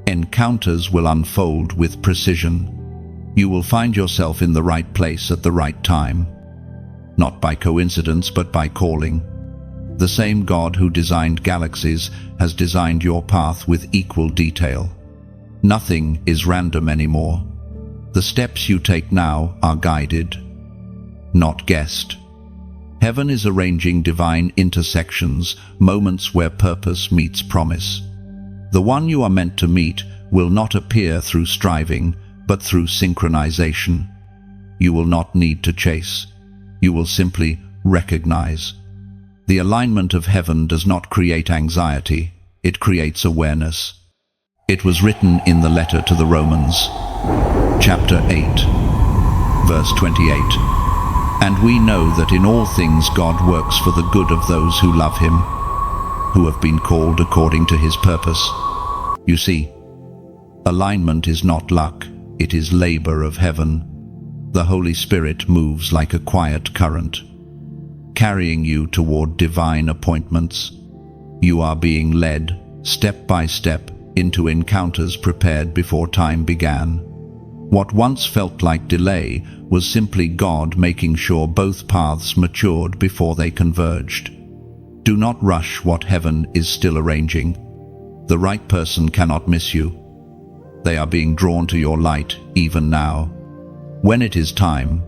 Encounters will unfold with precision. You will find yourself in the right place at the right time, not by coincidence but by calling. The same God who designed galaxies has designed your path with equal detail. Nothing is random anymore. The steps you take now are guided, not guessed. Heaven is arranging divine intersections, moments where purpose meets promise. The one you are meant to meet will not appear through striving, but through synchronization. You will not need to chase. You will simply recognize. The alignment of heaven does not create anxiety, it creates awareness. It was written in the letter to the Romans, chapter 8, verse 28. And we know that in all things God works for the good of those who love him, who have been called according to his purpose. You see, alignment is not luck, it is labor of heaven. The Holy Spirit moves like a quiet current, carrying you toward divine appointments. You are being led, step by step, into encounters prepared before time began. What once felt like delay was simply God making sure both paths matured before they converged. Do not rush what heaven is still arranging. The right person cannot miss you. They are being drawn to your light even now. When it is time,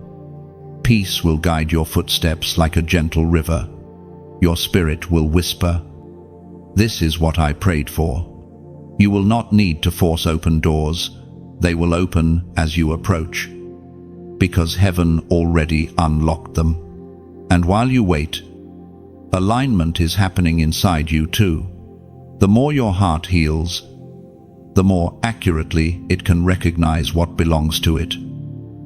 peace will guide your footsteps like a gentle river. Your spirit will whisper, "This is what I prayed for." You will not need to force open doors. They will open as you approach, because heaven already unlocked them. And while you wait, alignment is happening inside you too. The more your heart heals, the more accurately it can recognize what belongs to it.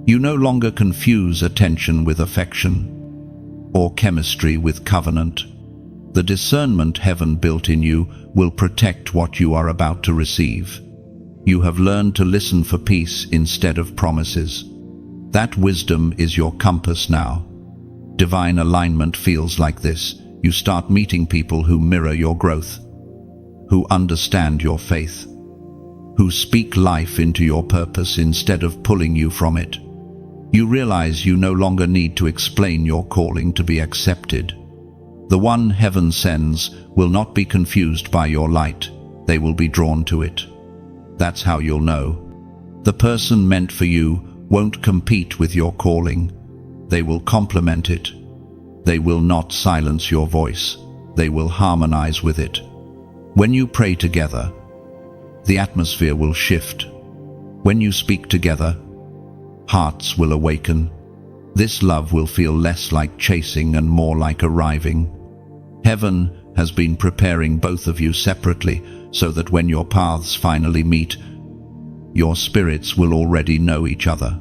You no longer confuse attention with affection, or chemistry with covenant. The discernment heaven built in you will protect what you are about to receive. You have learned to listen for peace instead of promises. That wisdom is your compass now. Divine alignment feels like this. You start meeting people who mirror your growth, who understand your faith, who speak life into your purpose instead of pulling you from it. You realize you no longer need to explain your calling to be accepted. The one heaven sends will not be confused by your light. They will be drawn to it. That's how you'll know. The person meant for you won't compete with your calling. They will complement it. They will not silence your voice. They will harmonize with it. When you pray together, the atmosphere will shift. When you speak together, hearts will awaken. This love will feel less like chasing and more like arriving. Heaven has been preparing both of you separately so that when your paths finally meet, your spirits will already know each other.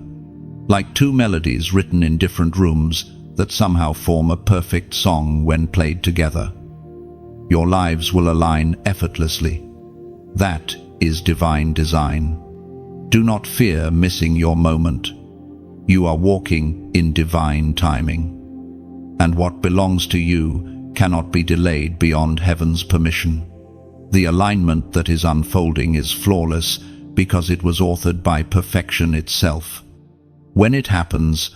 Like two melodies written in different rooms that somehow form a perfect song when played together. Your lives will align effortlessly. That is divine design. Do not fear missing your moment. You are walking in divine timing. And what belongs to you cannot be delayed beyond heaven's permission. The alignment that is unfolding is flawless because it was authored by perfection itself. When it happens,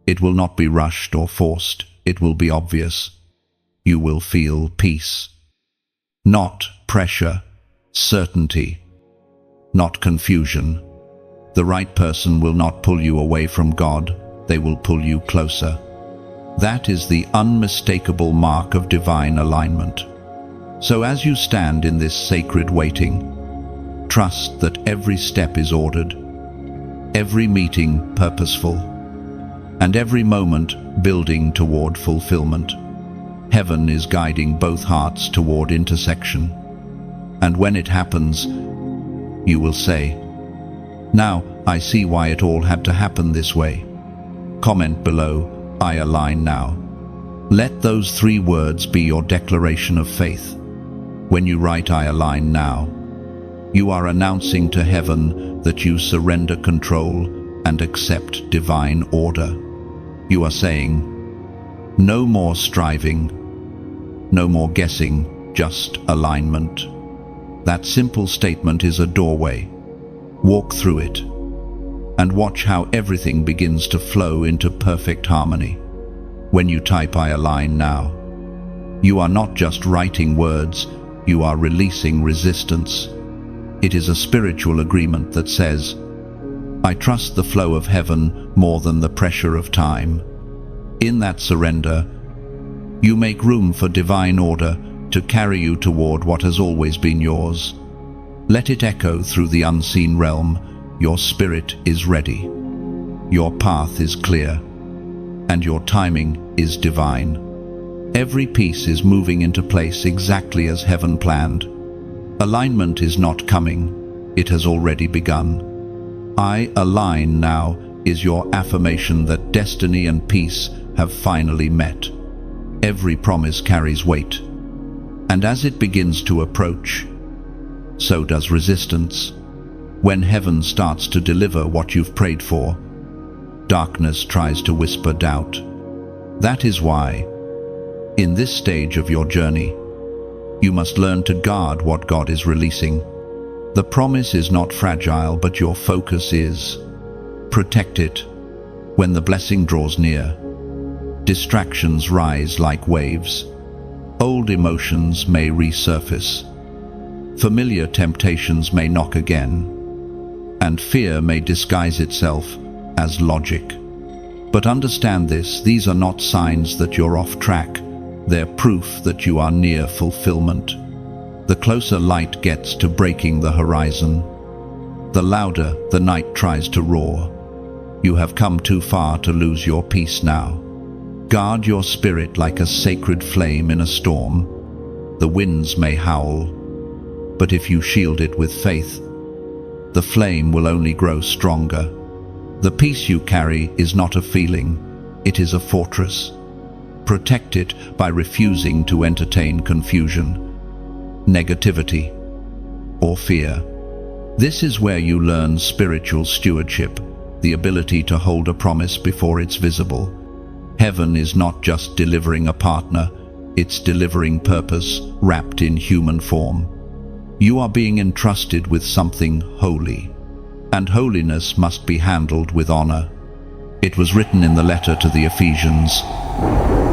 it will not be rushed or forced. It will be obvious. You will feel peace. Not pressure, certainty. Not confusion. The right person will not pull you away from God. They will pull you closer. That is the unmistakable mark of divine alignment. So as you stand in this sacred waiting, trust that every step is ordered, every meeting purposeful, and every moment building toward fulfillment. Heaven is guiding both hearts toward intersection. And when it happens, you will say, "Now I see why it all had to happen this way." Comment below, "I align now." Let those 3 words be your declaration of faith. When you write "I align now," you are announcing to heaven that you surrender control and accept divine order. You are saying, no more striving, no more guessing, just alignment. That simple statement is a doorway. Walk through it and watch how everything begins to flow into perfect harmony. When you type "I align now," you are not just writing words, you are releasing resistance. It is a spiritual agreement that says, "I trust the flow of heaven more than the pressure of time." In that surrender, you make room for divine order to carry you toward what has always been yours. Let it echo through the unseen realm. Your spirit is ready. Your path is clear. And your timing is divine. Every piece is moving into place exactly as heaven planned. Alignment is not coming. It has already begun. "I align now" is your affirmation that destiny and peace have finally met. Every promise carries weight. And as it begins to approach, so does resistance. When heaven starts to deliver what you've prayed for, darkness tries to whisper doubt. That is why, in this stage of your journey, you must learn to guard what God is releasing. The promise is not fragile, but your focus is. Protect it. When the blessing draws near, distractions rise like waves. Old emotions may resurface. Familiar temptations may knock again. And fear may disguise itself as logic. But understand this, these are not signs that you're off track. They're proof that you are near fulfillment. The closer light gets to breaking the horizon, the louder the night tries to roar. You have come too far to lose your peace now. Guard your spirit like a sacred flame in a storm. The winds may howl, but if you shield it with faith, the flame will only grow stronger. The peace you carry is not a feeling, it is a fortress. Protect it by refusing to entertain confusion, negativity, or fear. This is where you learn spiritual stewardship, the ability to hold a promise before it's visible. Heaven is not just delivering a partner, it's delivering purpose wrapped in human form. You are being entrusted with something holy, and holiness must be handled with honor. It was written in the letter to the Ephesians,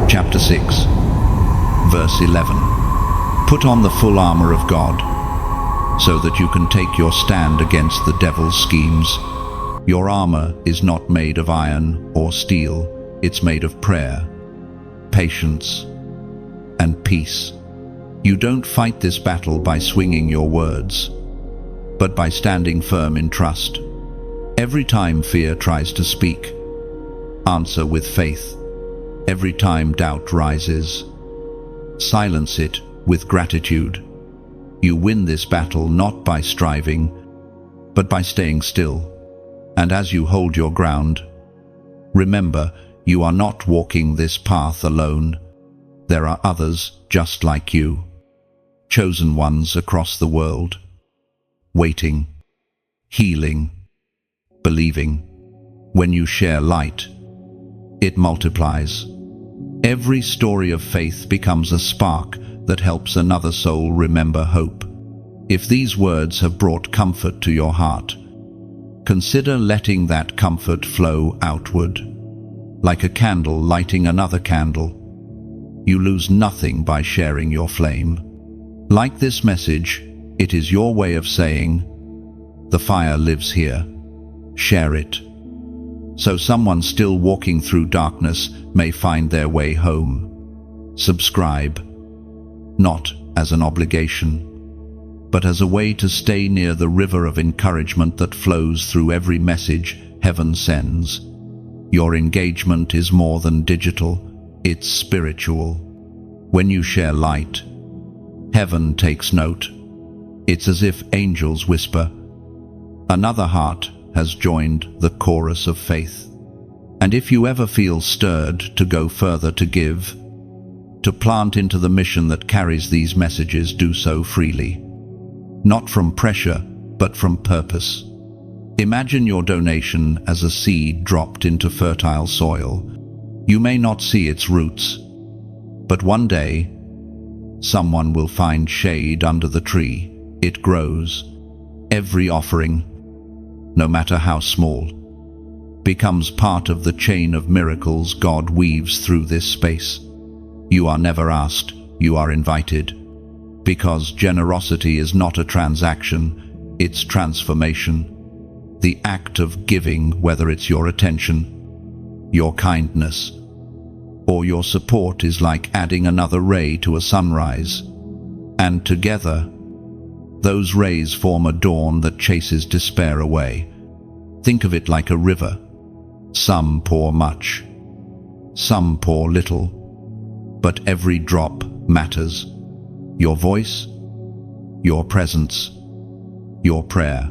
chapter 6, verse 11. Put on the full armor of God, so that you can take your stand against the devil's schemes. Your armor is not made of iron or steel, it's made of prayer, patience, and peace. You don't fight this battle by swinging your words, but by standing firm in trust. Every time fear tries to speak, answer with faith. Every time doubt rises, silence it with gratitude. You win this battle not by striving, but by staying still. And as you hold your ground, remember, you are not walking this path alone. There are others just like you, chosen ones across the world, waiting, healing, believing. When you share light, it multiplies. Every story of faith becomes a spark that helps another soul remember hope. If these words have brought comfort to your heart, consider letting that comfort flow outward. Like a candle lighting another candle, you lose nothing by sharing your flame. Like this message, it is your way of saying, the fire lives here. Share it, so someone still walking through darkness may find their way home. Subscribe, not as an obligation, but as a way to stay near the river of encouragement that flows through every message heaven sends. Your engagement is more than digital, it's spiritual. When you share light, heaven takes note. It's as if angels whisper, another heart has joined the chorus of faith. And if you ever feel stirred to go further, to give, to plant into the mission that carries these messages, do so freely. Not from pressure, but from purpose. Imagine your donation as a seed dropped into fertile soil. You may not see its roots, but one day, someone will find shade under the tree. It grows. Every offering, no matter how small, becomes part of the chain of miracles God weaves through this space. You are never asked, you are invited. Because generosity is not a transaction, it's transformation. The act of giving, whether it's your attention, your kindness, or your support, is like adding another ray to a sunrise. And together, those rays form a dawn that chases despair away. Think of it like a river. Some pour much, some pour little, but every drop matters. Your voice, your presence, your prayer,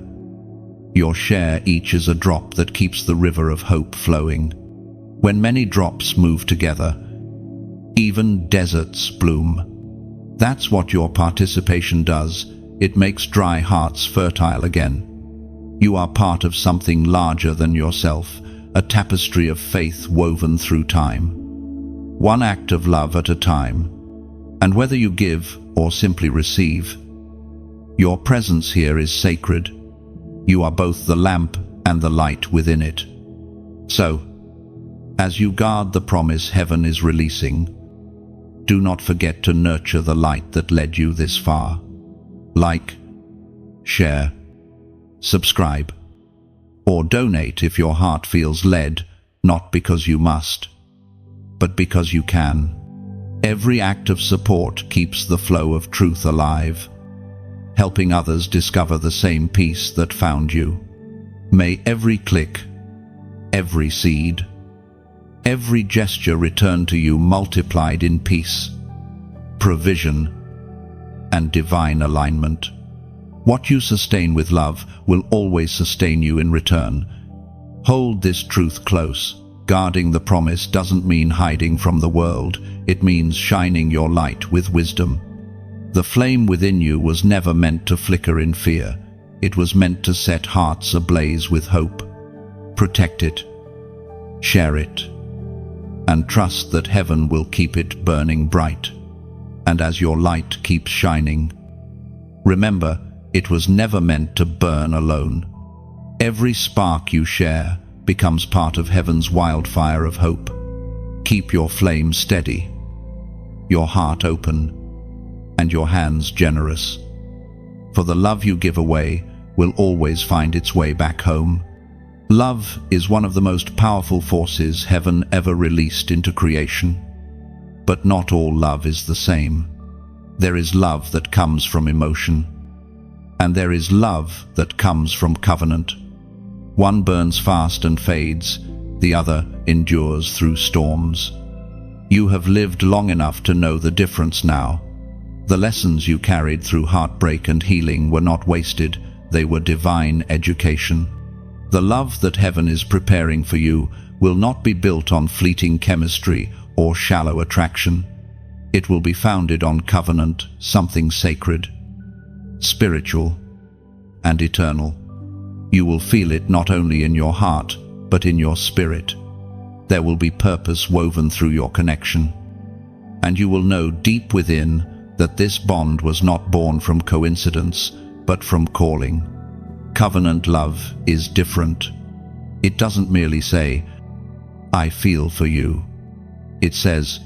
your share, each is a drop that keeps the river of hope flowing. When many drops move together, even deserts bloom. That's what your participation does. It makes dry hearts fertile again. You are part of something larger than yourself, a tapestry of faith woven through time. One act of love at a time. And whether you give or simply receive, your presence here is sacred. You are both the lamp and the light within it. So, as you guard the promise heaven is releasing, do not forget to nurture the light that led you this far. Like, share, subscribe, Or donate if your heart feels led, not because you must, but because you can. Every act of support keeps the flow of truth alive, helping others discover the same peace that found you. May every click, every seed, every gesture return to you multiplied in peace, provision, and divine alignment. What you sustain with love will always sustain you in return. Hold this truth close. Guarding the promise doesn't mean hiding from the world. It means shining your light with wisdom. The flame within you was never meant to flicker in fear. It was meant to set hearts ablaze with hope. Protect it, share it, and trust that heaven will keep it burning bright. And as your light keeps shining, remember, it was never meant to burn alone. Every spark you share becomes part of heaven's wildfire of hope. Keep your flame steady, your heart open, and your hands generous. For the love you give away will always find its way back home. Love is one of the most powerful forces heaven ever released into creation. But not all love is the same. There is love that comes from emotion, and there is love that comes from covenant. One burns fast and fades, the other endures through storms. You have lived long enough to know the difference now. The lessons you carried through heartbreak and healing were not wasted, they were divine education. The love that heaven is preparing for you will not be built on fleeting chemistry or shallow attraction. It will be founded on covenant, something sacred, spiritual, and eternal. You will feel it not only in your heart, but in your spirit. There will be purpose woven through your connection. And you will know deep within that this bond was not born from coincidence, but from calling. Covenant love is different. It doesn't merely say, "I feel for you." It says,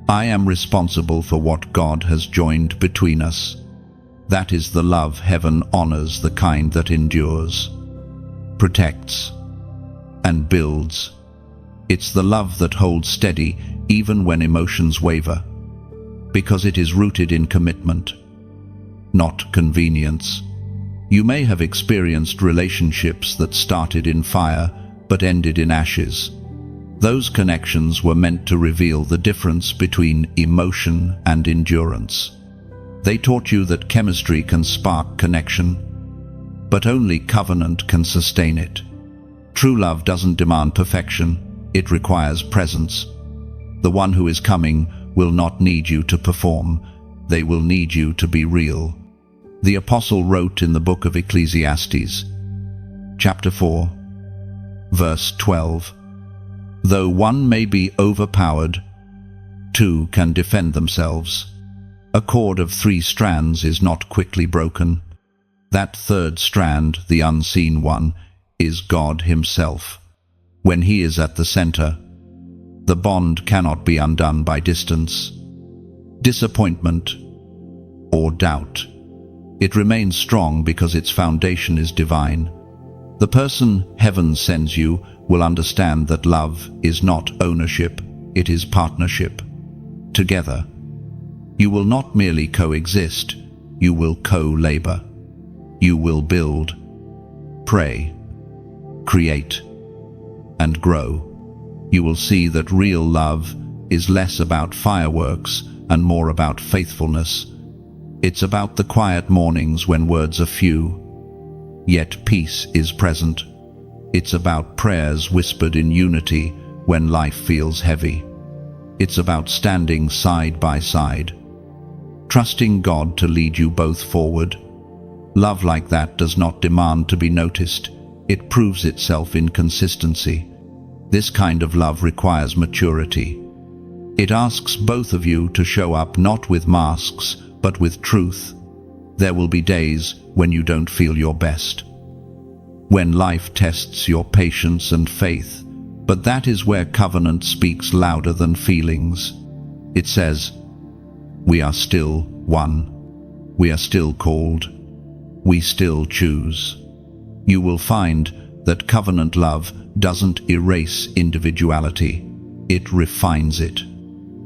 "I am responsible for what God has joined between us." That is the love heaven honors, the kind that endures, protects, and builds. It's the love that holds steady even when emotions waver, because it is rooted in commitment, not convenience. You may have experienced relationships that started in fire but ended in ashes. Those connections were meant to reveal the difference between emotion and endurance. They taught you that chemistry can spark connection, but only covenant can sustain it. True love doesn't demand perfection, it requires presence. The one who is coming will not need you to perform, they will need you to be real. The apostle wrote in the book of Ecclesiastes, chapter 4, verse 12, "Though one may be overpowered, two can defend themselves. A cord of 3 strands is not quickly broken. That third strand, the unseen one, is God Himself. When He is at the center, the bond cannot be undone by distance, disappointment, or doubt. It remains strong because its foundation is divine. The person heaven sends you will understand that love is not ownership, it is partnership. Together, you will not merely coexist, you will co-labor. You will build, pray, create, and grow. You will see that real love is less about fireworks and more about faithfulness. It's about the quiet mornings when words are few, yet peace is present. It's about prayers whispered in unity when life feels heavy. It's about standing side by side, trusting God to lead you both forward. Love like that does not demand to be noticed. It proves itself in consistency. This kind of love requires maturity. It asks both of you to show up not with masks, but with truth. There will be days when you don't feel your best, when life tests your patience and faith, but that is where covenant speaks louder than feelings. It says, "We are still one. We are still called. We still choose." You will find that covenant love doesn't erase individuality, it refines it.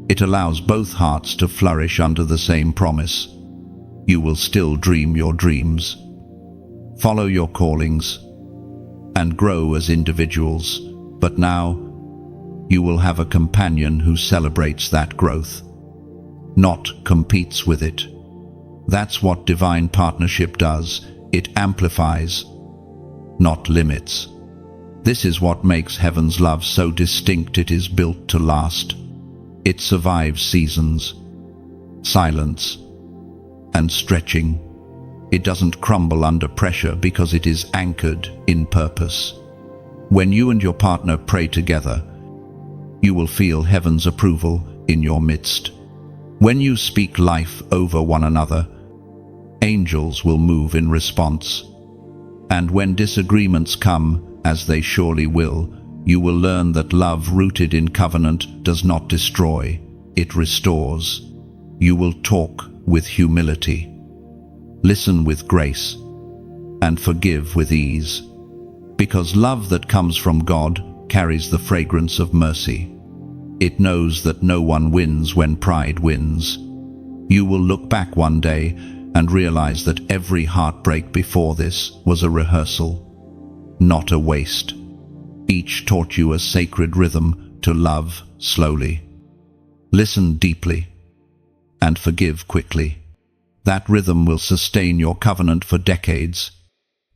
It allows both hearts to flourish under the same promise. You will still dream your dreams, follow your callings, and grow as individuals, but now you will have a companion who celebrates that growth, not competes with it. That's what divine partnership does. It amplifies, not limits. This is what makes heaven's love so distinct. It is built to last. It survives seasons, silence, and stretching. It doesn't crumble under pressure because it is anchored in purpose. When you and your partner pray together, you will feel heaven's approval in your midst. When you speak life over one another, angels will move in response. And when disagreements come, as they surely will, you will learn that love rooted in covenant does not destroy, it restores. You will talk with humility, listen with grace, and forgive with ease. Because love that comes from God carries the fragrance of mercy. It knows that no one wins when pride wins. You will look back one day and realize that every heartbreak before this was a rehearsal, not a waste. Each taught you a sacred rhythm to love slowly, listen deeply, and forgive quickly. That rhythm will sustain your covenant for decades.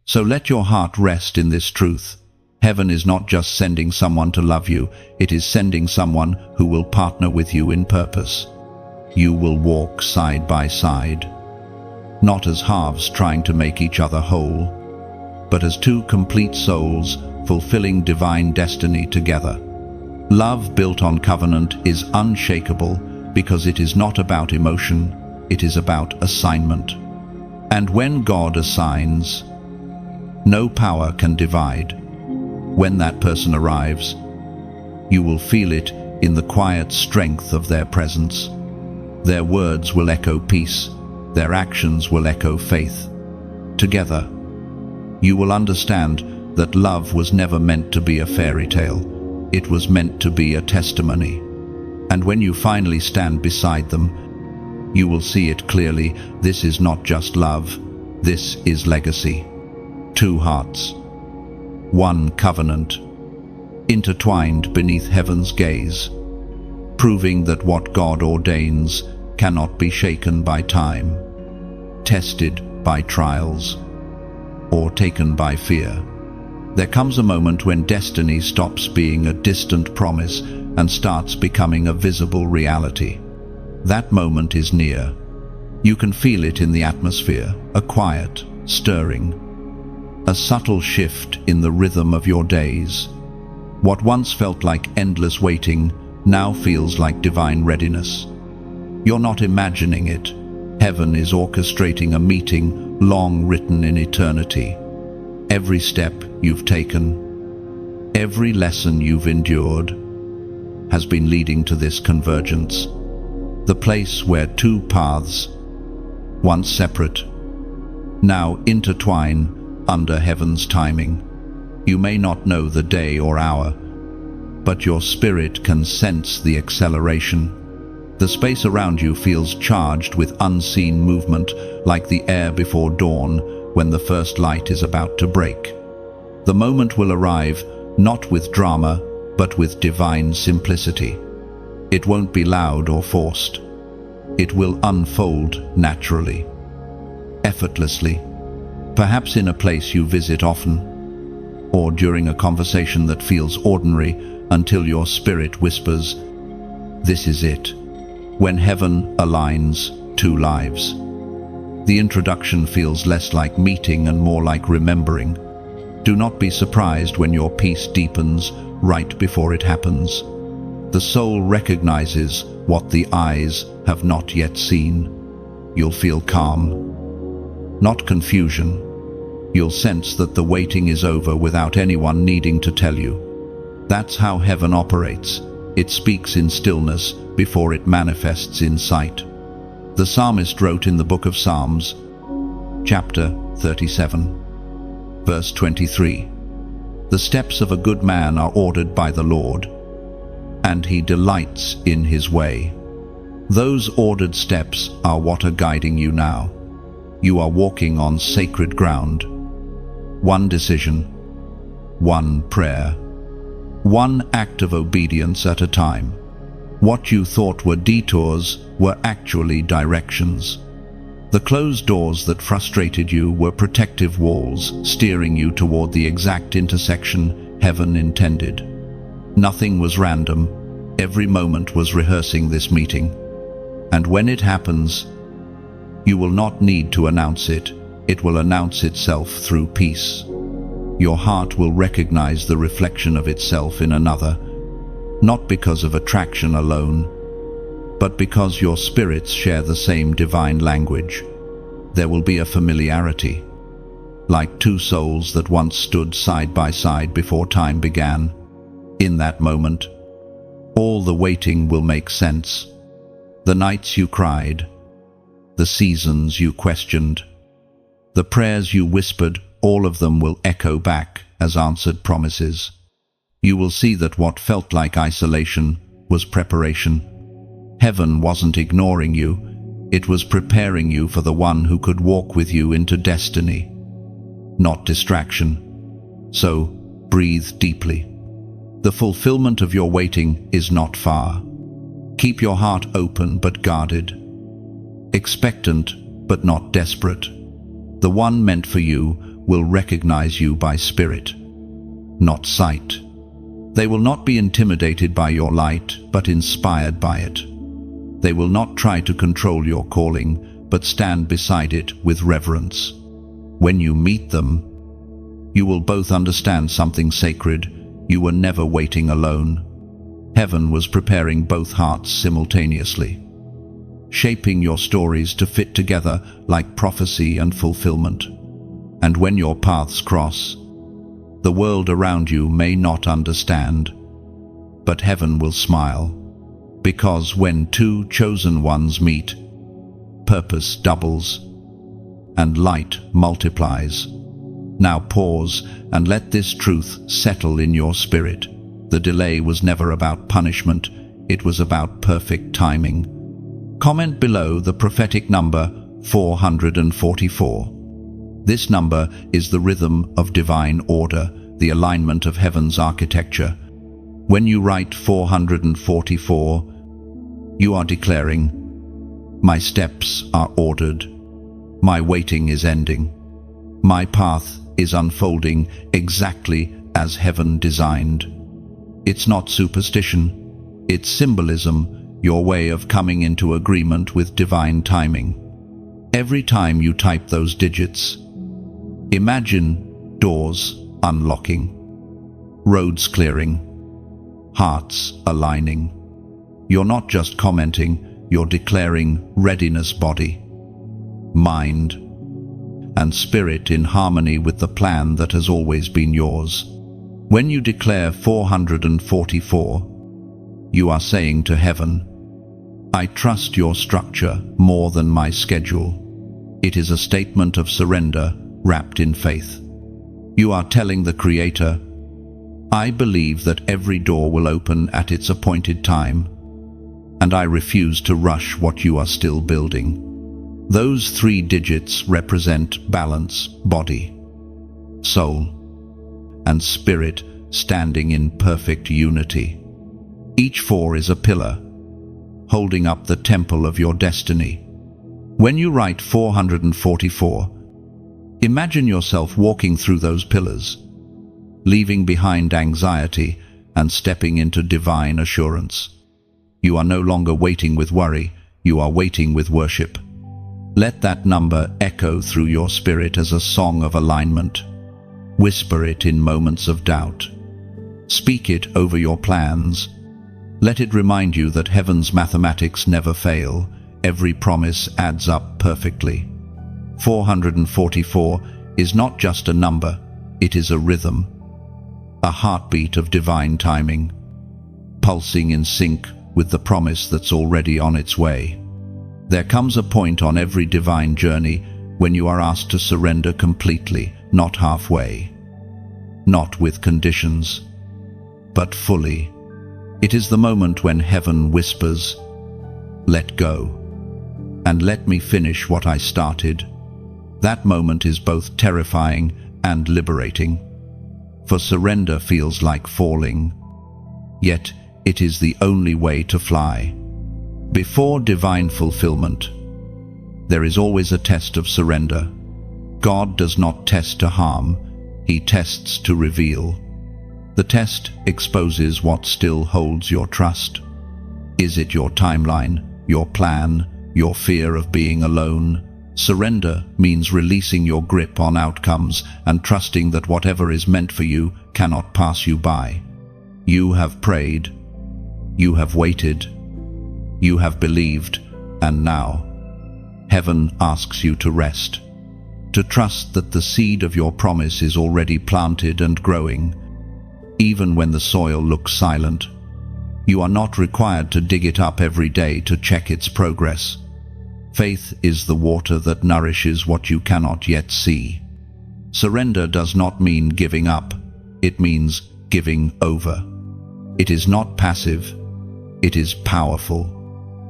So let your heart rest in this truth. Heaven is not just sending someone to love you, it is sending someone who will partner with you in purpose. You will walk side by side, not as halves trying to make each other whole, but as two complete souls fulfilling divine destiny together. Love built on covenant is unshakable because it is not about emotion, it is about assignment. And when God assigns, no power can divide. When that person arrives, you will feel it in the quiet strength of their presence. Their words will echo peace, their actions will echo faith. Together, you will understand that love was never meant to be a fairy tale. It was meant to be a testimony. And when you finally stand beside them, you will see it clearly. This is not just love, this is legacy. Two hearts, one covenant, intertwined beneath heaven's gaze, proving that what God ordains cannot be shaken by time, tested by trials, or taken by fear. There comes a moment when destiny stops being a distant promise and starts becoming a visible reality. That moment is near. You can feel it in the atmosphere, a quiet, stirring, a subtle shift in the rhythm of your days. What once felt like endless waiting now feels like divine readiness. You're not imagining it. Heaven is orchestrating a meeting long written in eternity. Every step you've taken, every lesson you've endured, has been leading to this convergence. The place where two paths, once separate, now intertwine under heaven's timing. You may not know the day or hour, but your spirit can sense the acceleration. The space around you feels charged with unseen movement, like the air before dawn when the first light is about to break. The moment will arrive, not with drama, but with divine simplicity. It won't be loud or forced. It will unfold naturally, effortlessly, perhaps in a place you visit often, or during a conversation that feels ordinary until your spirit whispers, "This is it." When heaven aligns two lives, the introduction feels less like meeting and more like remembering. Do not be surprised when your peace deepens right before it happens. The soul recognizes what the eyes have not yet seen. You'll feel calm, not confusion. You'll sense that the waiting is over without anyone needing to tell you. That's how heaven operates. It speaks in stillness before it manifests in sight. The psalmist wrote in the book of Psalms, chapter 37, verse 23, The steps of a good man are ordered by the Lord, and he delights in his way. Those ordered steps are what are guiding you now. You are walking on sacred ground. One decision, one prayer, one act of obedience at a time. What you thought were detours were actually directions. The closed doors that frustrated you were protective walls, steering you toward the exact intersection heaven intended. Nothing was random. Every moment was rehearsing this meeting. And when it happens, you will not need to announce it. It will announce itself through peace. Your heart will recognize the reflection of itself in another, not because of attraction alone, but because your spirits share the same divine language. There will be a familiarity, like two souls that once stood side by side before time began. In that moment, all the waiting will make sense. The nights you cried, the seasons you questioned, the prayers you whispered, all of them will echo back as answered promises. You will see that what felt like isolation was preparation. Heaven wasn't ignoring you, it was preparing you for the one who could walk with you into destiny, not distraction. So, breathe deeply. The fulfillment of your waiting is not far. Keep your heart open but guarded, expectant but not desperate. The one meant for you will recognize you by spirit, not sight. They will not be intimidated by your light, but inspired by it. They will not try to control your calling, but stand beside it with reverence. When you meet them, you will both understand something sacred. You were never waiting alone. Heaven was preparing both hearts simultaneously, shaping your stories to fit together like prophecy and fulfillment. And when your paths cross, the world around you may not understand, but heaven will smile, because when two chosen ones meet, purpose doubles and light multiplies. Now pause and let this truth settle in your spirit. The delay was never about punishment, it was about perfect timing. Comment below the prophetic number 444. This number is the rhythm of divine order, the alignment of heaven's architecture. When you write 444, you are declaring, "My steps are ordered. My waiting is ending. My path is unfolding exactly as heaven designed." It's not superstition, it's symbolism, your way of coming into agreement with divine timing. Every time you type those digits, imagine doors unlocking, roads clearing, hearts aligning. You're not just commenting, you're declaring readiness, body, mind, and spirit in harmony with the plan that has always been yours. When you declare 444, you are saying to heaven, "I trust your structure more than my schedule." It is a statement of surrender wrapped in faith. You are telling the Creator, "I believe that every door will open at its appointed time, and I refuse to rush what you are still building." Those 3 digits represent balance, body, soul, and spirit standing in perfect unity. Each 4 is a pillar, holding up the temple of your destiny. When you write 444, imagine yourself walking through those pillars, leaving behind anxiety and stepping into divine assurance. You are no longer waiting with worry, you are waiting with worship. Let that number echo through your spirit as a song of alignment. Whisper it in moments of doubt. Speak it over your plans. Let it remind you that heaven's mathematics never fail. Every promise adds up perfectly. 444 is not just a number, it is a rhythm, a heartbeat of divine timing, pulsing in sync with the promise that's already on its way. There comes a point on every divine journey when you are asked to surrender completely, not halfway. not with conditions, but fully. It is the moment when heaven whispers, "Let go, and let me finish what I started." That moment is both terrifying and liberating, for surrender feels like falling, yet it is the only way to fly. Before divine fulfillment, there is always a test of surrender. God does not test to harm, He tests to reveal. The test exposes what still holds your trust. Is it your timeline, your plan, your fear of being alone? Surrender means releasing your grip on outcomes and trusting that whatever is meant for you cannot pass you by. You have prayed, you have waited, you have believed, and now heaven asks you to rest, to trust that the seed of your promise is already planted and growing, even when the soil looks silent. You are not required to dig it up every day to check its progress. Faith is the water that nourishes what you cannot yet see. Surrender does not mean giving up, it means giving over. It is not passive, it is powerful.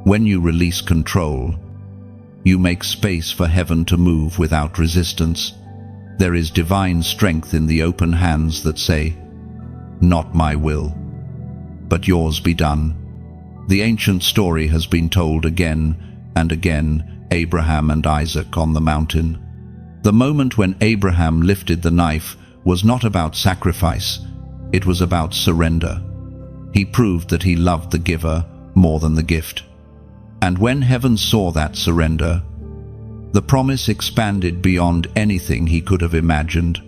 When you release control, you make space for heaven to move without resistance. There is divine strength in the open hands that say, "Not my will, but yours be done." The ancient story has been told again and again, Abraham and Isaac on the mountain. The moment when Abraham lifted the knife was not about sacrifice, it was about surrender. He proved that he loved the giver more than the gift. And when heaven saw that surrender, the promise expanded beyond anything he could have imagined.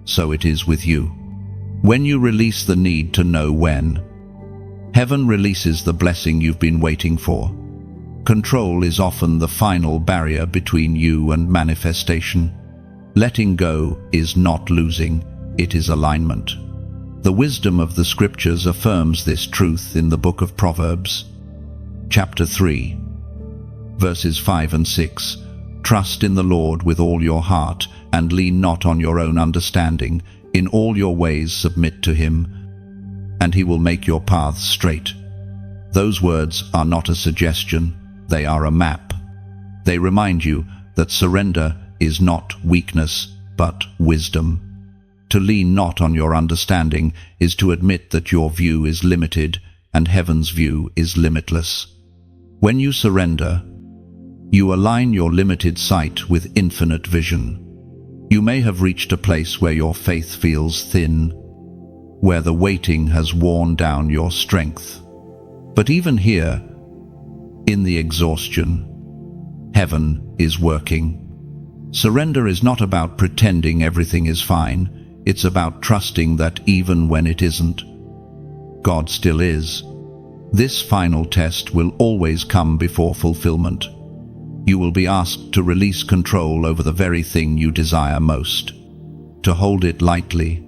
So it is with you. When you release the need to know when, heaven releases the blessing you've been waiting for. Control is often the final barrier between you and manifestation. Letting go is not losing, it is alignment. The wisdom of the scriptures affirms this truth in the book of Proverbs, chapter 3, verses 5 and 6. Trust in the Lord with all your heart, and lean not on your own understanding. In all your ways submit to Him, and He will make your paths straight. Those words are not a suggestion, they are a map. They remind you that surrender is not weakness, but wisdom. To lean not on your understanding is to admit that your view is limited and heaven's view is limitless. When you surrender, you align your limited sight with infinite vision. You may have reached a place where your faith feels thin, where the waiting has worn down your strength. But even here, in the exhaustion, heaven is working. Surrender is not about pretending everything is fine, it's about trusting that even when it isn't, God still is. This final test will always come before fulfillment. You will be asked to release control over the very thing you desire most, to hold it lightly,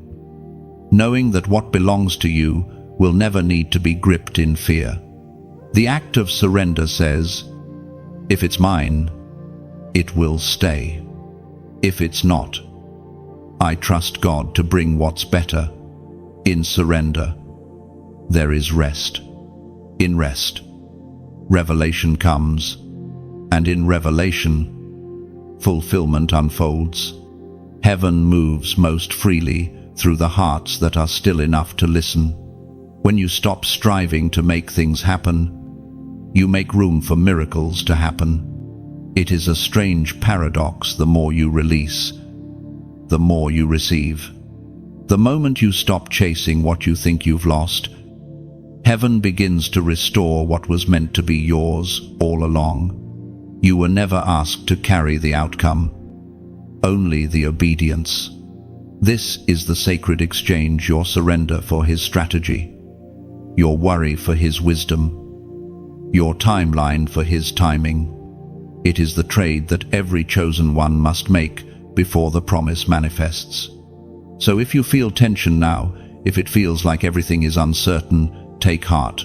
knowing that what belongs to you will never need to be gripped in fear. The act of surrender says, if it's mine, it will stay. If it's not, I trust God to bring what's better. In surrender, there is rest. In rest, revelation comes, and in revelation, fulfillment unfolds. Heaven moves most freely through the hearts that are still enough to listen. When you stop striving to make things happen, you make room for miracles to happen. It is a strange paradox. The more you release, the more you receive. The moment you stop chasing what you think you've lost, heaven begins to restore what was meant to be yours all along. You were never asked to carry the outcome, only the obedience. This is the sacred exchange: your surrender for His strategy, your worry for His wisdom, your timeline for His timing. It is the trade that every chosen one must make before the promise manifests. So if you feel tension now, if it feels like everything is uncertain, take heart.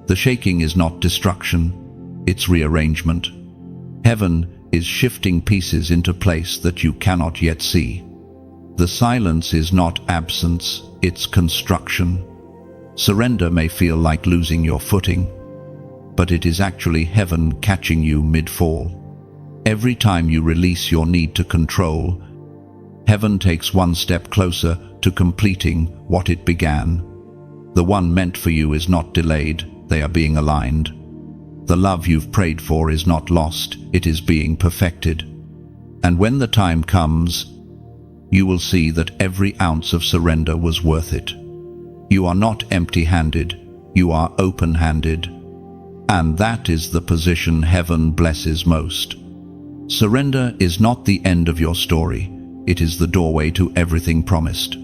The shaking is not destruction, it's rearrangement. Heaven is shifting pieces into place that you cannot yet see. The silence is not absence, it's construction. Surrender may feel like losing your footing, but it is actually heaven catching you mid-fall. Every time you release your need to control, heaven takes one step closer to completing what it began. The one meant for you is not delayed, they are being aligned. The love you've prayed for is not lost, it is being perfected. And when the time comes, you will see that every ounce of surrender was worth it. You are not empty-handed, you are open-handed. And that is the position heaven blesses most. Surrender is not the end of your story, it is the doorway to everything promised.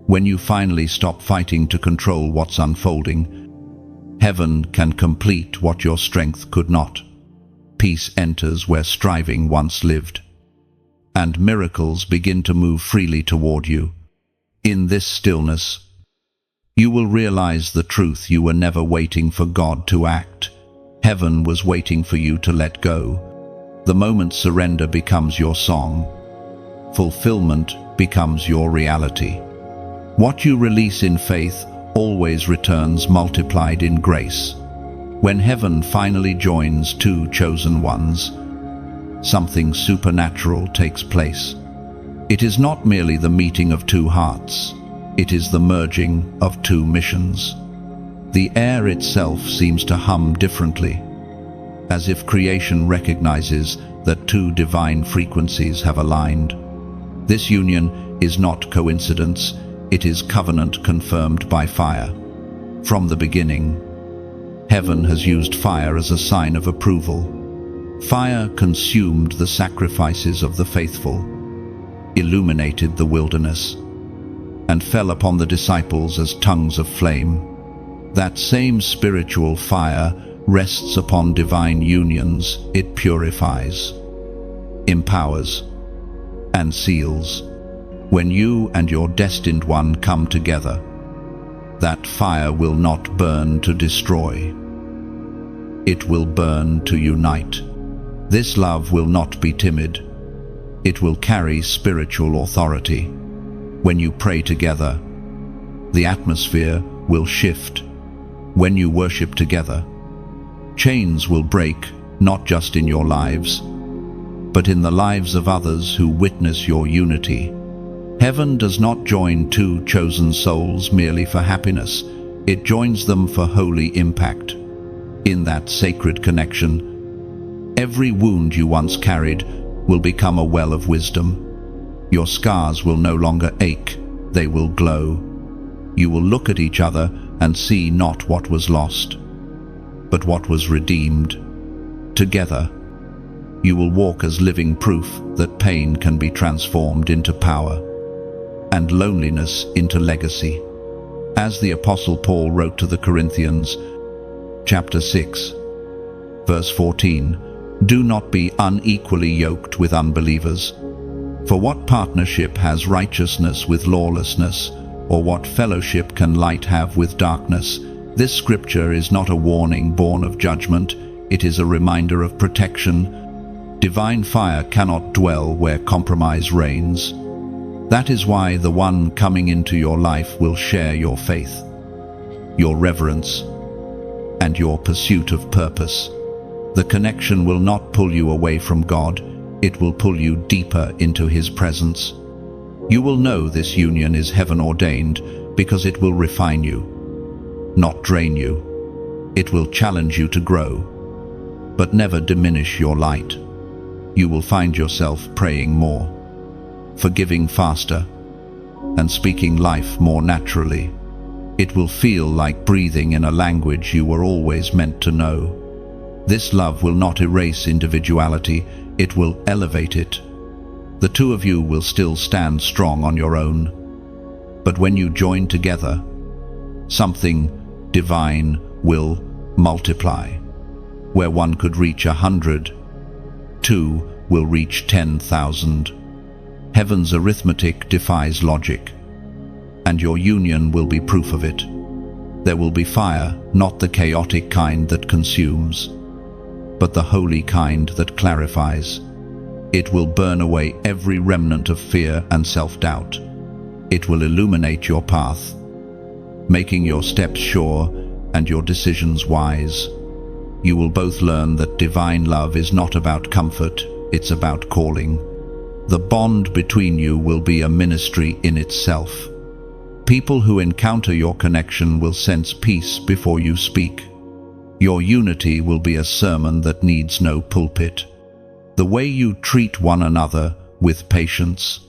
When you finally stop fighting to control what's unfolding, heaven can complete what your strength could not. Peace enters where striving once lived, and miracles begin to move freely toward you. In this stillness, you will realize the truth: you were never waiting for God to act. Heaven was waiting for you to let go. The moment surrender becomes your song, fulfillment becomes your reality. What you release in faith always returns multiplied in grace. When heaven finally joins two chosen ones, something supernatural takes place. It is not merely the meeting of two hearts, it is the merging of two missions. The air itself seems to hum differently, as if creation recognizes that two divine frequencies have aligned. This union is not coincidence, it is covenant confirmed by fire. From the beginning, heaven has used fire as a sign of approval. Fire consumed the sacrifices of the faithful, illuminated the wilderness, and fell upon the disciples as tongues of flame. That same spiritual fire rests upon divine unions. It purifies, empowers, and seals. When you and your destined one come together, that fire will not burn to destroy. It will burn to unite. This love will not be timid. It will carry spiritual authority. When you pray together, the atmosphere will shift. When you worship together, chains will break, not just in your lives, but in the lives of others who witness your unity. Heaven does not join two chosen souls merely for happiness. It joins them for holy impact. In that sacred connection, every wound you once carried will become a well of wisdom. Your scars will no longer ache, they will glow. You will look at each other and see not what was lost, but what was redeemed. Together, you will walk as living proof that pain can be transformed into power, and loneliness into legacy. As the Apostle Paul wrote to the Corinthians, chapter 6, verse 14, "Do not be unequally yoked with unbelievers. For what partnership has righteousness with lawlessness, or what fellowship can light have with darkness?" This scripture is not a warning born of judgment, it is a reminder of protection. Divine fire cannot dwell where compromise reigns. That is why the one coming into your life will share your faith, your reverence, and your pursuit of purpose. The connection will not pull you away from God, it will pull you deeper into His presence. You will know this union is heaven-ordained because it will refine you, not drain you. It will challenge you to grow, but never diminish your light. You will find yourself praying more, forgiving faster, and speaking life more naturally. It will feel like breathing in a language you were always meant to know. This love will not erase individuality, it will elevate it. The two of you will still stand strong on your own, but when you join together, something divine will multiply. Where one could reach 100, two will reach 10,000. Heaven's arithmetic defies logic, and your union will be proof of it. There will be fire, not the chaotic kind that consumes, but the holy kind that clarifies. It will burn away every remnant of fear and self-doubt. It will illuminate your path, making your steps sure and your decisions wise. You will both learn that divine love is not about comfort, it's about calling. The bond between you will be a ministry in itself. People who encounter your connection will sense peace before you speak. Your unity will be a sermon that needs no pulpit. The way you treat one another with patience,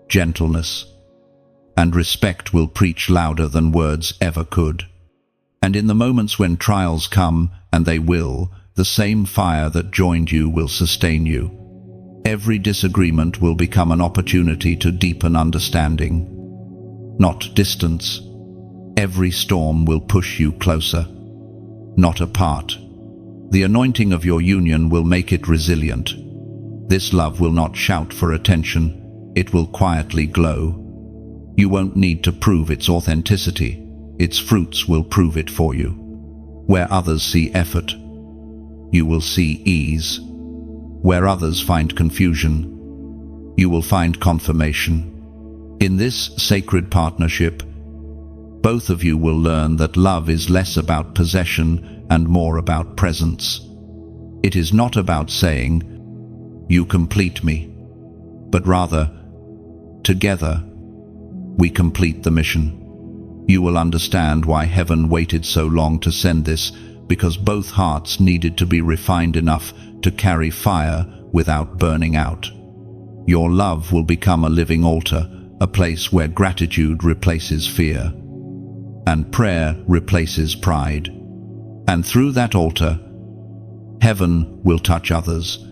gentleness, and respect will preach louder than words ever could. And in the moments when trials come, and they will, the same fire that joined you will sustain you. Every disagreement will become an opportunity to deepen understanding, not distance. Every storm will push you closer, not apart. The anointing of your union will make it resilient. This love will not shout for attention, it will quietly glow. You won't need to prove its authenticity, its fruits will prove it for you. Where others see effort, you will see ease. Where others find confusion, you will find confirmation. In this sacred partnership, both of you will learn that love is less about possession and more about presence. It is not about saying, "You complete me," but rather, "Together, we complete the mission." You will understand why heaven waited so long to send this, because both hearts needed to be refined enough to carry fire without burning out. Your love will become a living altar, a place where gratitude replaces fear, and prayer replaces pride. And through that altar, heaven will touch others.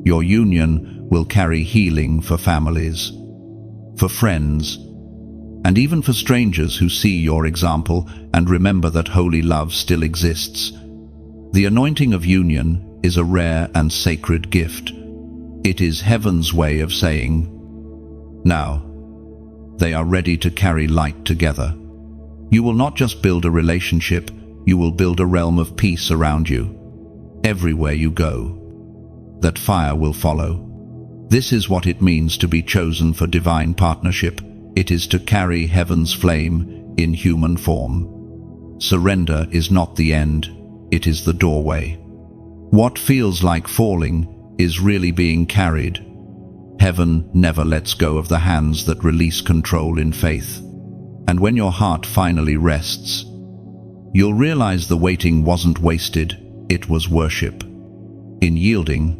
Your union will carry healing for families, for friends, and even for strangers who see your example and remember that holy love still exists. The anointing of union is a rare and sacred gift. It is heaven's way of saying, "Now, they are ready to carry light together." You will not just build a relationship, you will build a realm of peace around you. Everywhere you go, that fire will follow. This is what it means to be chosen for divine partnership. It is to carry heaven's flame in human form. Surrender is not the end, it is the doorway. What feels like falling is really being carried. Heaven never lets go of the hands that release control in faith. And when your heart finally rests, you'll realize the waiting wasn't wasted, it was worship. In yielding,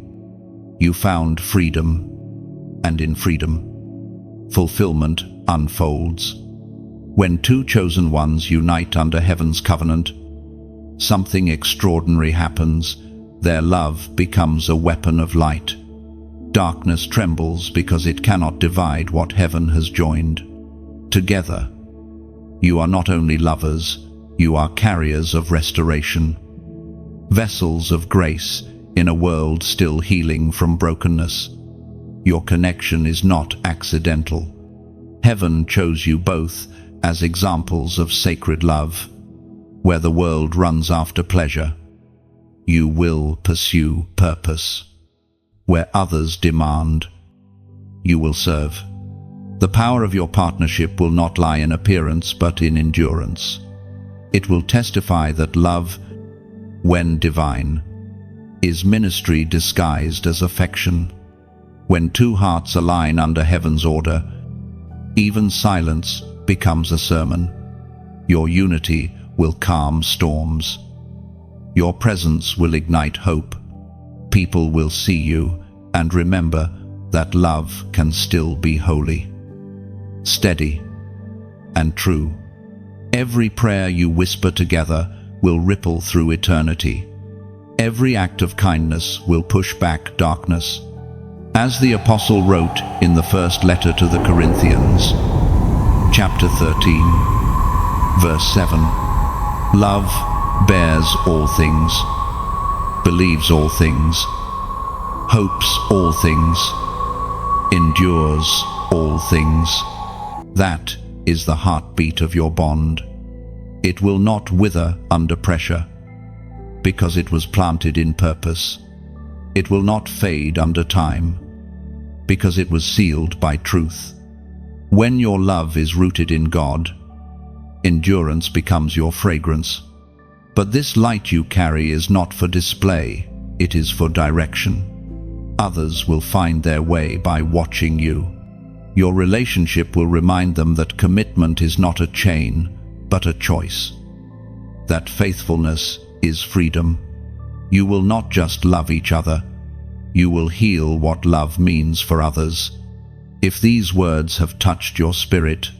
you found freedom, and in freedom, fulfillment unfolds. When two chosen ones unite under heaven's covenant, something extraordinary happens. Their love becomes a weapon of light. Darkness trembles because it cannot divide what heaven has joined. Together, you are not only lovers, you are carriers of restoration, vessels of grace in a world still healing from brokenness. Your connection is not accidental. Heaven chose you both as examples of sacred love. Where the world runs after pleasure, you will pursue purpose. Where others demand, you will serve. The power of your partnership will not lie in appearance but in endurance. It will testify that love, when divine, is ministry disguised as affection. When two hearts align under heaven's order, even silence becomes a sermon. Your unity will calm storms. Your presence will ignite hope. People will see you and remember that love can still be holy, steady, and true. Every prayer you whisper together will ripple through eternity. Every act of kindness will push back darkness. As the Apostle wrote in the first letter to the Corinthians, chapter 13, verse 7, love bears all things, believes all things, hopes all things, endures all things. That is the heartbeat of your bond. It will not wither under pressure, because it was planted in purpose. It will not fade under time, because it was sealed by truth. When your love is rooted in God, endurance becomes your fragrance. But this light you carry is not for display, it is for direction. Others will find their way by watching you. Your relationship will remind them that commitment is not a chain, but a choice. That faithfulness is freedom. You will not just love each other, you will heal what love means for others. If these words have touched your spirit,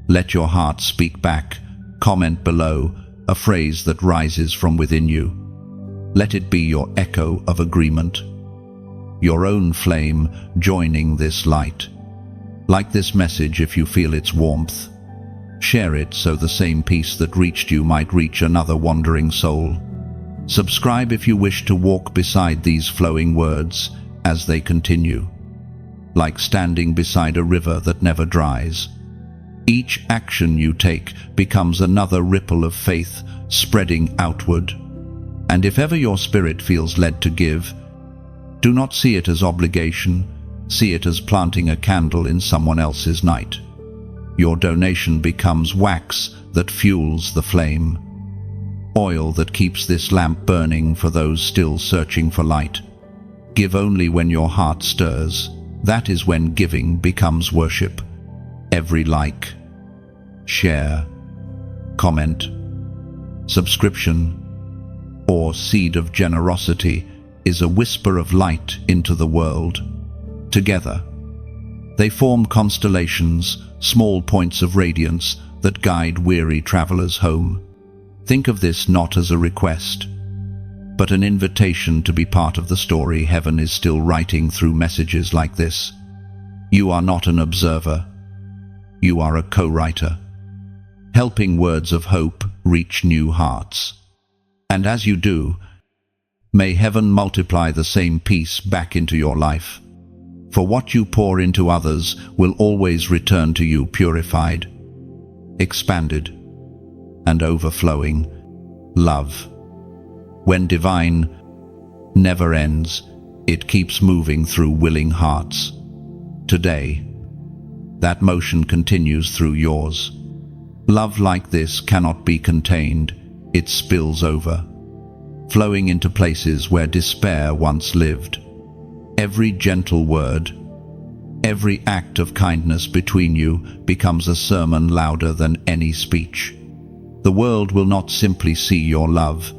let your heart speak back. Comment below a phrase that rises from within you. Let it be your echo of agreement, your own flame joining this light. Like this message if you feel its warmth. Share it so the same peace that reached you might reach another wandering soul. Subscribe if you wish to walk beside these flowing words as they continue. Like standing beside a river that never dries. Each action you take becomes another ripple of faith spreading outward. And if ever your spirit feels led to give, do not see it as obligation, see it as planting a candle in someone else's night. Your donation becomes wax that fuels the flame, oil that keeps this lamp burning for those still searching for light. Give only when your heart stirs. That is when giving becomes worship. Every like, share, comment, subscription, or seed of generosity is a whisper of light into the world. Together, they form constellations, small points of radiance that guide weary travelers home. Think of this not as a request, but an invitation to be part of the story heaven is still writing through messages like this. You are not an observer, you are a co-writer, helping words of hope reach new hearts. And as you do, may heaven multiply the same peace back into your life. For what you pour into others will always return to you purified, expanded, and overflowing love. When divine never ends, it keeps moving through willing hearts. Today, that motion continues through yours. Love like this cannot be contained, it spills over, flowing into places where despair once lived. Every gentle word, every act of kindness between you becomes a sermon louder than any speech. The world will not simply see your love,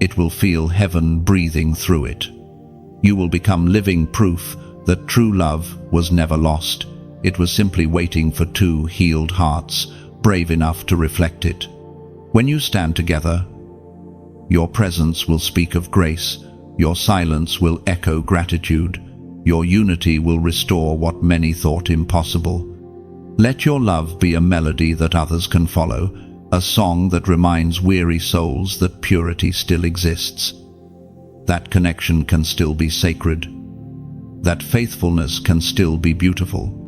it will feel heaven breathing through it. You will become living proof that true love was never lost. It was simply waiting for two healed hearts, brave enough to reflect it. When you stand together, your presence will speak of grace, your silence will echo gratitude, your unity will restore what many thought impossible. Let your love be a melody that others can follow, a song that reminds weary souls that purity still exists. That connection can still be sacred. That faithfulness can still be beautiful.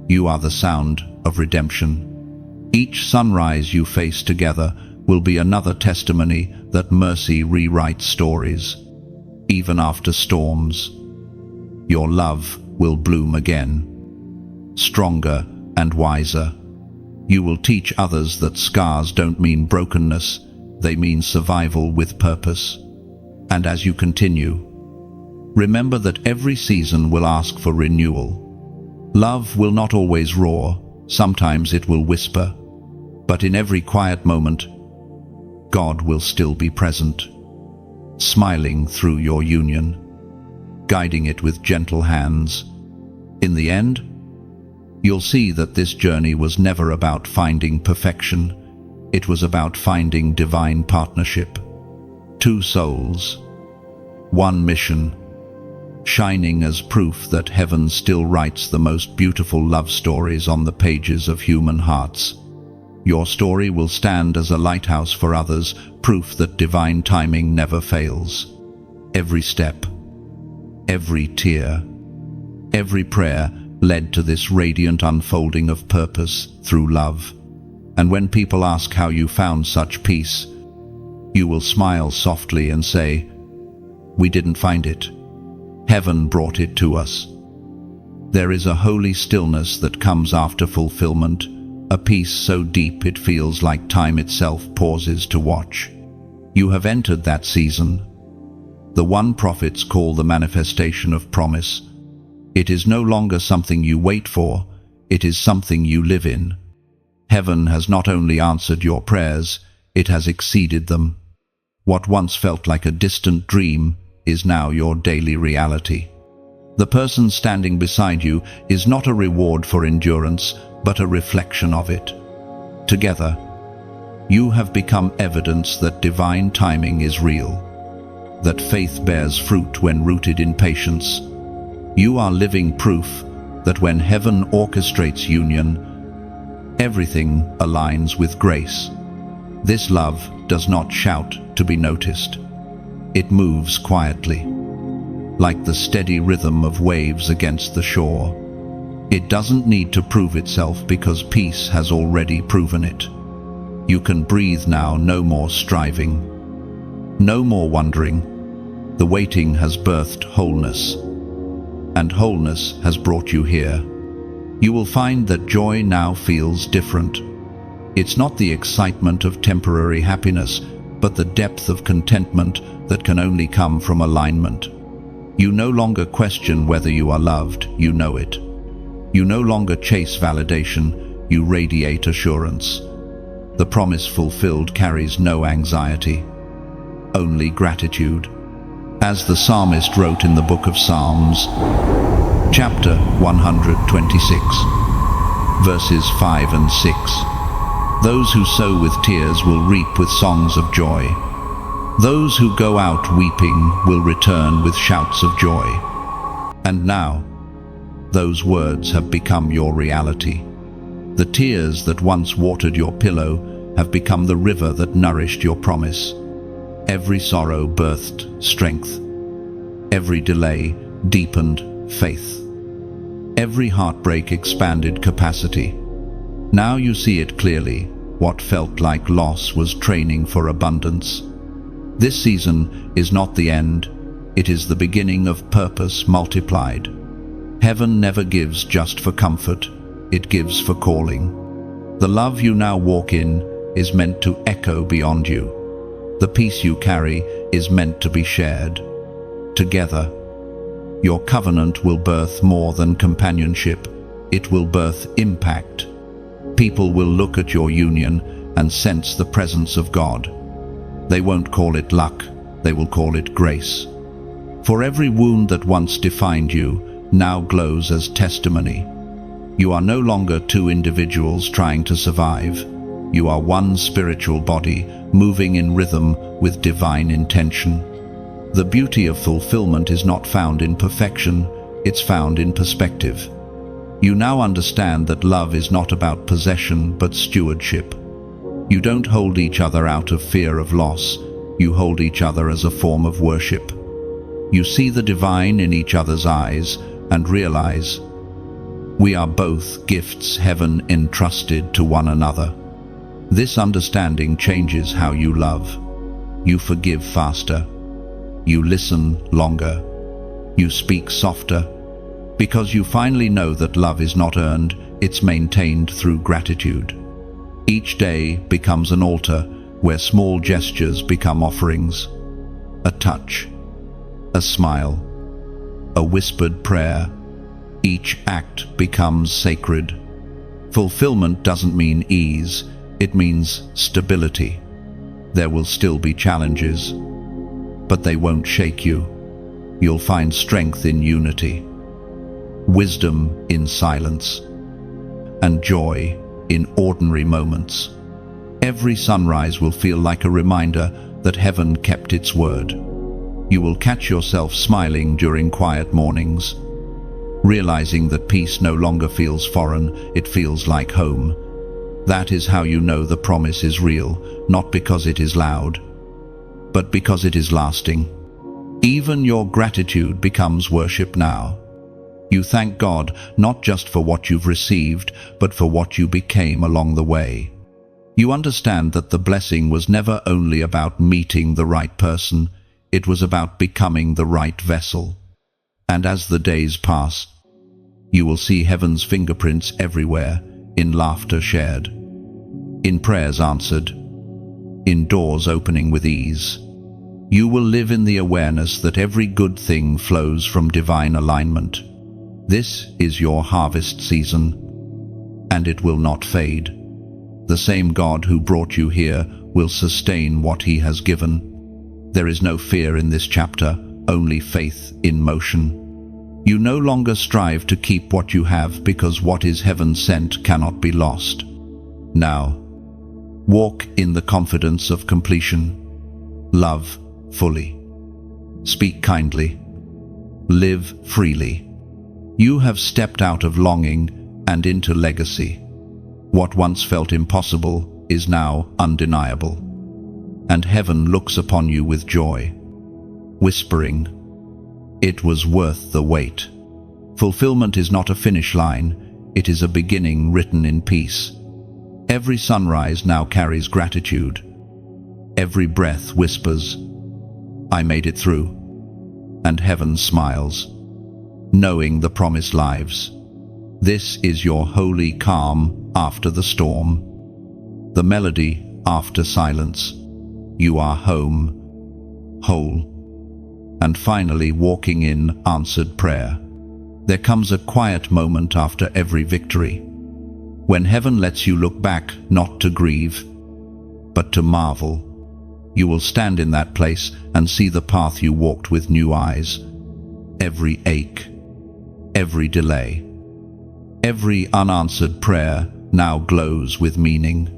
You are the sound of redemption. Each sunrise you face together will be another testimony that mercy rewrites stories. Even after storms, your love will bloom again, stronger and wiser. You will teach others that scars don't mean brokenness, they mean survival with purpose. And as you continue, remember that every season will ask for renewal. Love will not always roar, sometimes it will whisper, but in every quiet moment, God will still be present, smiling through your union, guiding it with gentle hands. In the end, you'll see that this journey was never about finding perfection, it was about finding divine partnership. Two souls, one mission, shining as proof that heaven still writes the most beautiful love stories on the pages of human hearts. Your story will stand as a lighthouse for others, proof that divine timing never fails. Every step, every tear, every prayer led to this radiant unfolding of purpose through love. And when people ask how you found such peace, you will smile softly and say, "We didn't find it. Heaven brought it to us. There is a holy stillness that comes after fulfillment, a peace so deep it feels like time itself pauses to watch. You have entered that season, the one prophets call the manifestation of promise. It is no longer something you wait for, it is something you live in. Heaven has not only answered your prayers, it has exceeded them. What once felt like a distant dream is now your daily reality. The person standing beside you is not a reward for endurance, but a reflection of it. Together, you have become evidence that divine timing is real, that faith bears fruit when rooted in patience. You are living proof that when heaven orchestrates union, everything aligns with grace. This love does not shout to be noticed. It moves quietly, like the steady rhythm of waves against the shore. It doesn't need to prove itself because peace has already proven it. You can breathe now, no more striving, no more wondering. The waiting has birthed wholeness, and wholeness has brought you here. You will find that joy now feels different. It's not the excitement of temporary happiness, but the depth of contentment that can only come from alignment. You no longer question whether you are loved, you know it. You no longer chase validation, you radiate assurance. The promise fulfilled carries no anxiety, only gratitude. As the psalmist wrote in the book of Psalms, chapter 126, verses 5 and 6, "Those who sow with tears will reap with songs of joy. Those who go out weeping will return with shouts of joy." And now, those words have become your reality. The tears that once watered your pillow have become the river that nourished your promise. Every sorrow birthed strength. Every delay deepened faith. Every heartbreak expanded capacity. Now you see it clearly. What felt like loss was training for abundance. This season is not the end. It is the beginning of purpose multiplied. Heaven never gives just for comfort. It gives for calling. The love you now walk in is meant to echo beyond you. The peace you carry is meant to be shared. Together, your covenant will birth more than companionship. It will birth impact. People will look at your union and sense the presence of God. They won't call it luck, they will call it grace. For every wound that once defined you now glows as testimony. You are no longer two individuals trying to survive. You are one spiritual body, moving in rhythm with divine intention. The beauty of fulfillment is not found in perfection, it's found in perspective. You now understand that love is not about possession but stewardship. You don't hold each other out of fear of loss, you hold each other as a form of worship. You see the divine in each other's eyes and realize, we are both gifts heaven entrusted to one another. This understanding changes how you love. You forgive faster. You listen longer. You speak softer. Because you finally know that love is not earned, it's maintained through gratitude. Each day becomes an altar where small gestures become offerings. A touch, a smile, a whispered prayer. Each act becomes sacred. Fulfillment doesn't mean ease, it means stability. There will still be challenges, but they won't shake you. You'll find strength in unity, wisdom in silence, and joy in ordinary moments. Every sunrise will feel like a reminder that heaven kept its word. You will catch yourself smiling during quiet mornings, realizing that peace no longer feels foreign, it feels like home. That is how you know the promise is real, not because it is loud, but because it is lasting. Even your gratitude becomes worship now. You thank God not just for what you've received, but for what you became along the way. You understand that the blessing was never only about meeting the right person, it was about becoming the right vessel. And as the days pass, you will see heaven's fingerprints everywhere, in laughter shared, in prayers answered, in doors opening with ease. You will live in the awareness that every good thing flows from divine alignment. This is your harvest season, and it will not fade. The same God who brought you here will sustain what He has given. There is no fear in this chapter, only faith in motion. You no longer strive to keep what you have, because what is heaven sent cannot be lost. Now, walk in the confidence of completion. Love fully. Speak kindly. Live freely. You have stepped out of longing and into legacy. What once felt impossible is now undeniable. And heaven looks upon you with joy, whispering, "It was worth the wait." Fulfillment is not a finish line, it is a beginning written in peace. Every sunrise now carries gratitude. Every breath whispers, "I made it through." And heaven smiles, knowing the promised lives. This is your holy calm after the storm, the melody after silence. You are home, whole, and finally walking in answered prayer. There comes a quiet moment after every victory, when heaven lets you look back, not to grieve, but to marvel. You will stand in that place and see the path you walked with new eyes. Every ache, every delay, every unanswered prayer now glows with meaning.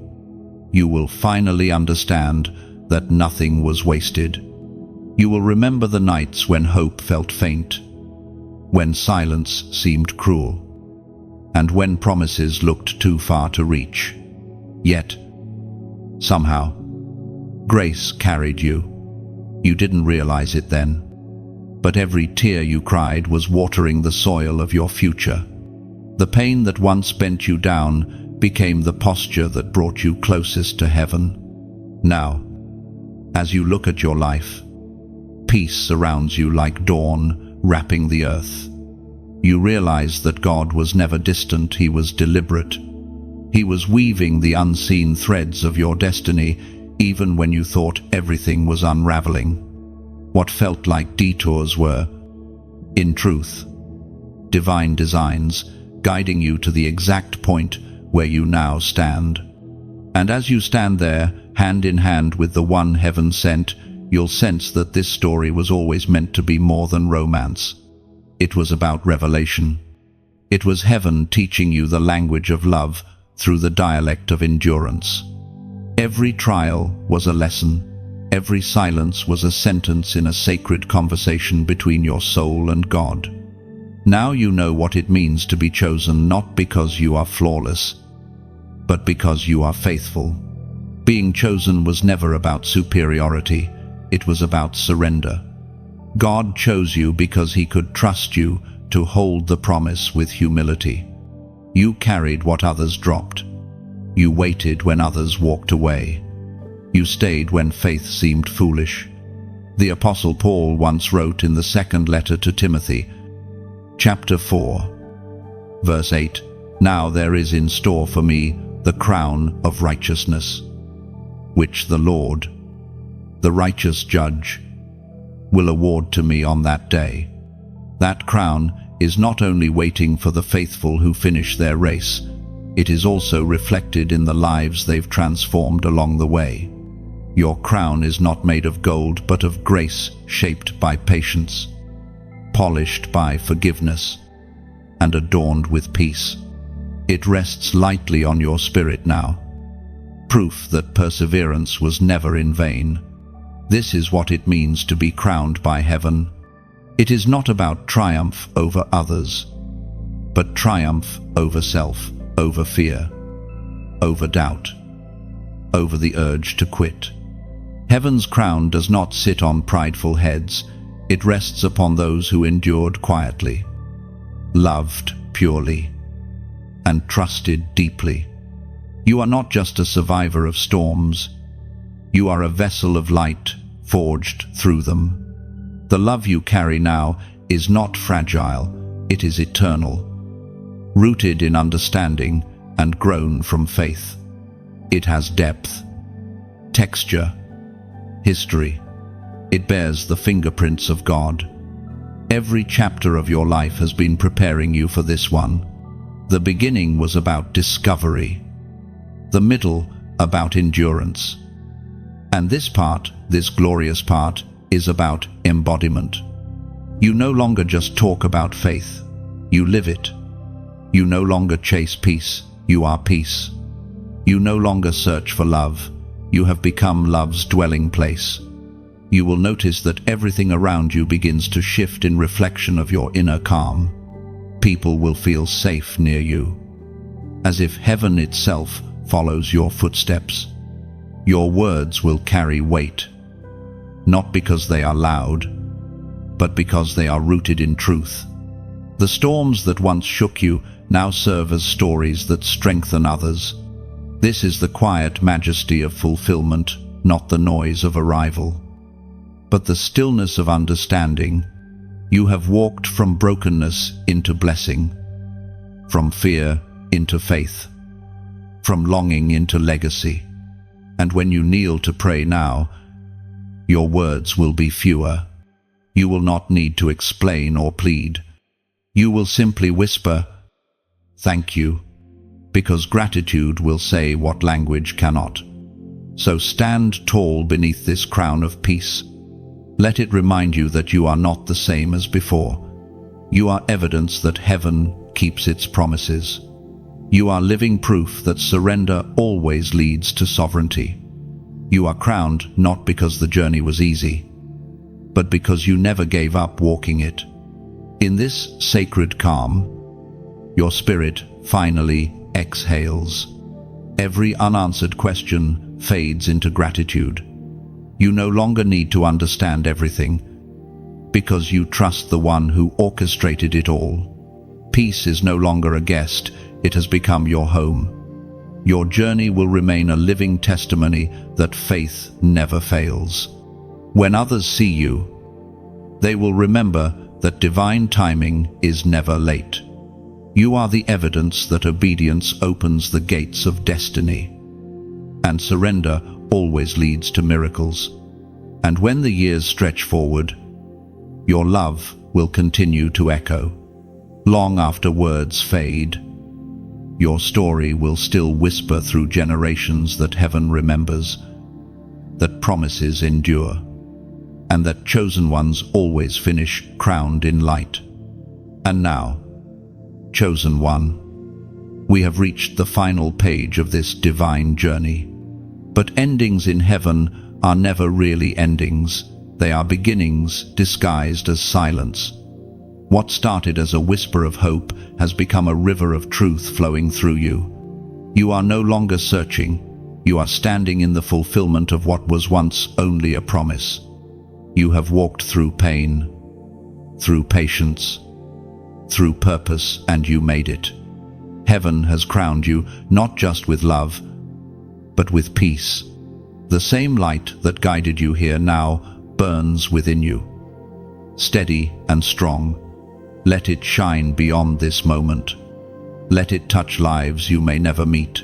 You will finally understand that nothing was wasted. You will remember the nights when hope felt faint, when silence seemed cruel, and when promises looked too far to reach. Yet, somehow, grace carried you. You didn't realize it then, but every tear you cried was watering the soil of your future. The pain that once bent you down became the posture that brought you closest to heaven. Now, as you look at your life, peace surrounds you like dawn wrapping the earth. You realize that God was never distant, He was deliberate. He was weaving the unseen threads of your destiny, even when you thought everything was unraveling. What felt like detours were, in truth, divine designs guiding you to the exact point where you now stand. And as you stand there, hand in hand with the one heaven sent, you'll sense that this story was always meant to be more than romance. It was about revelation. It was heaven teaching you the language of love through the dialect of endurance. Every trial was a lesson. Every silence was a sentence in a sacred conversation between your soul and God. Now you know what it means to be chosen, not because you are flawless, but because you are faithful. Being chosen was never about superiority, it was about surrender. God chose you because He could trust you to hold the promise with humility. You carried what others dropped. You waited when others walked away. You stayed when faith seemed foolish. The Apostle Paul once wrote in the second letter to Timothy, chapter 4, verse 8, "Now there is in store for me the crown of righteousness, which the Lord, the righteous judge, will award to me on that day." That crown is not only waiting for the faithful who finish their race, it is also reflected in the lives they've transformed along the way. Your crown is not made of gold, but of grace, shaped by patience, polished by forgiveness, and adorned with peace. It rests lightly on your spirit now, proof that perseverance was never in vain. This is what it means to be crowned by heaven. It is not about triumph over others, but triumph over self, over fear, over doubt, over the urge to quit. Heaven's crown does not sit on prideful heads, it rests upon those who endured quietly, loved purely, and trusted deeply. You are not just a survivor of storms, you are a vessel of light forged through them. The love you carry now is not fragile, it is eternal, rooted in understanding and grown from faith. It has depth, texture, history. It bears the fingerprints of God. Every chapter of your life has been preparing you for this one. The beginning was about discovery, the middle about endurance, and this part, this glorious part, is about embodiment. You no longer just talk about faith, you live it. You no longer chase peace, you are peace. You no longer search for love, you have become love's dwelling place. You will notice that everything around you begins to shift in reflection of your inner calm. People will feel safe near you, as if heaven itself follows your footsteps. Your words will carry weight, not because they are loud, but because they are rooted in truth. The storms that once shook you now serve as stories that strengthen others. This is the quiet majesty of fulfillment, not the noise of arrival, but the stillness of understanding. You have walked from brokenness into blessing, from fear into faith, from longing into legacy. And when you kneel to pray now, your words will be fewer. You will not need to explain or plead. You will simply whisper, "Thank you," because gratitude will say what language cannot. So stand tall beneath this crown of peace. Let it remind you that you are not the same as before. You are evidence that heaven keeps its promises. You are living proof that surrender always leads to sovereignty. You are crowned not because the journey was easy, but because you never gave up walking it. In this sacred calm, your spirit finally exhales. Every unanswered question fades into gratitude. You no longer need to understand everything, because you trust the one who orchestrated it all. Peace is no longer a guest, it has become your home. Your journey will remain a living testimony that faith never fails. When others see you, they will remember that divine timing is never late. You are the evidence that obedience opens the gates of destiny, and surrender always leads to miracles. And when the years stretch forward, your love will continue to echo. Long after words fade, your story will still whisper through generations that heaven remembers, that promises endure, and that chosen ones always finish crowned in light. And now, chosen one, we have reached the final page of this divine journey. But endings in heaven are never really endings. They are beginnings disguised as silence. What started as a whisper of hope has become a river of truth flowing through you. You are no longer searching. You are standing in the fulfillment of what was once only a promise. You have walked through pain, through patience, through purpose, and you made it. Heaven has crowned you not just with love, but with peace. The same light that guided you here now burns within you. Steady and strong, let it shine beyond this moment. Let it touch lives you may never meet.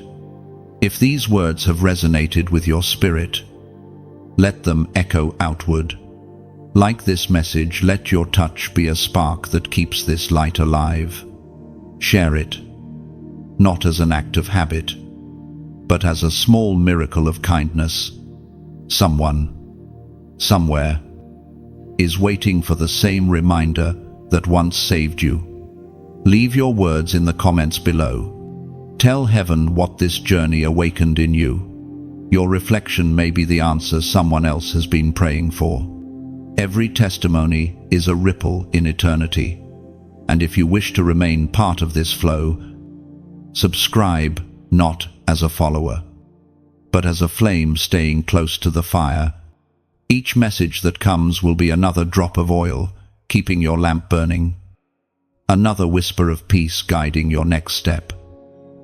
If these words have resonated with your spirit, let them echo outward. Like this message, let your touch be a spark that keeps this light alive. Share it, not as an act of habit, but as a small miracle of kindness. Someone, somewhere, is waiting for the same reminder that once saved you. Leave your words in the comments below. Tell heaven what this journey awakened in you. Your reflection may be the answer someone else has been praying for. Every testimony is a ripple in eternity. And if you wish to remain part of this flow, subscribe not as a follower, but as a flame staying close to the fire. Each message that comes will be another drop of oil, keeping your lamp burning, another whisper of peace guiding your next step.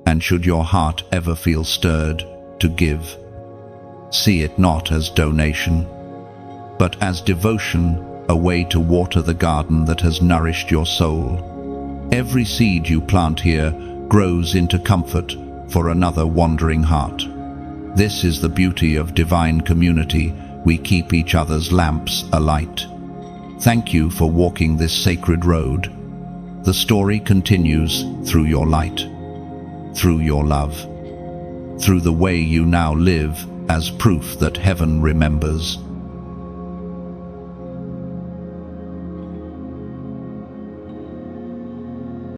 And should your heart ever feel stirred to give, see it not as donation, but as devotion, a way to water the garden that has nourished your soul. Every seed you plant here grows into comfort for another wandering heart. This is the beauty of divine community. We keep each other's lamps alight. Thank you for walking this sacred road. The story continues through your light, through your love, through the way you now live as proof that heaven remembers.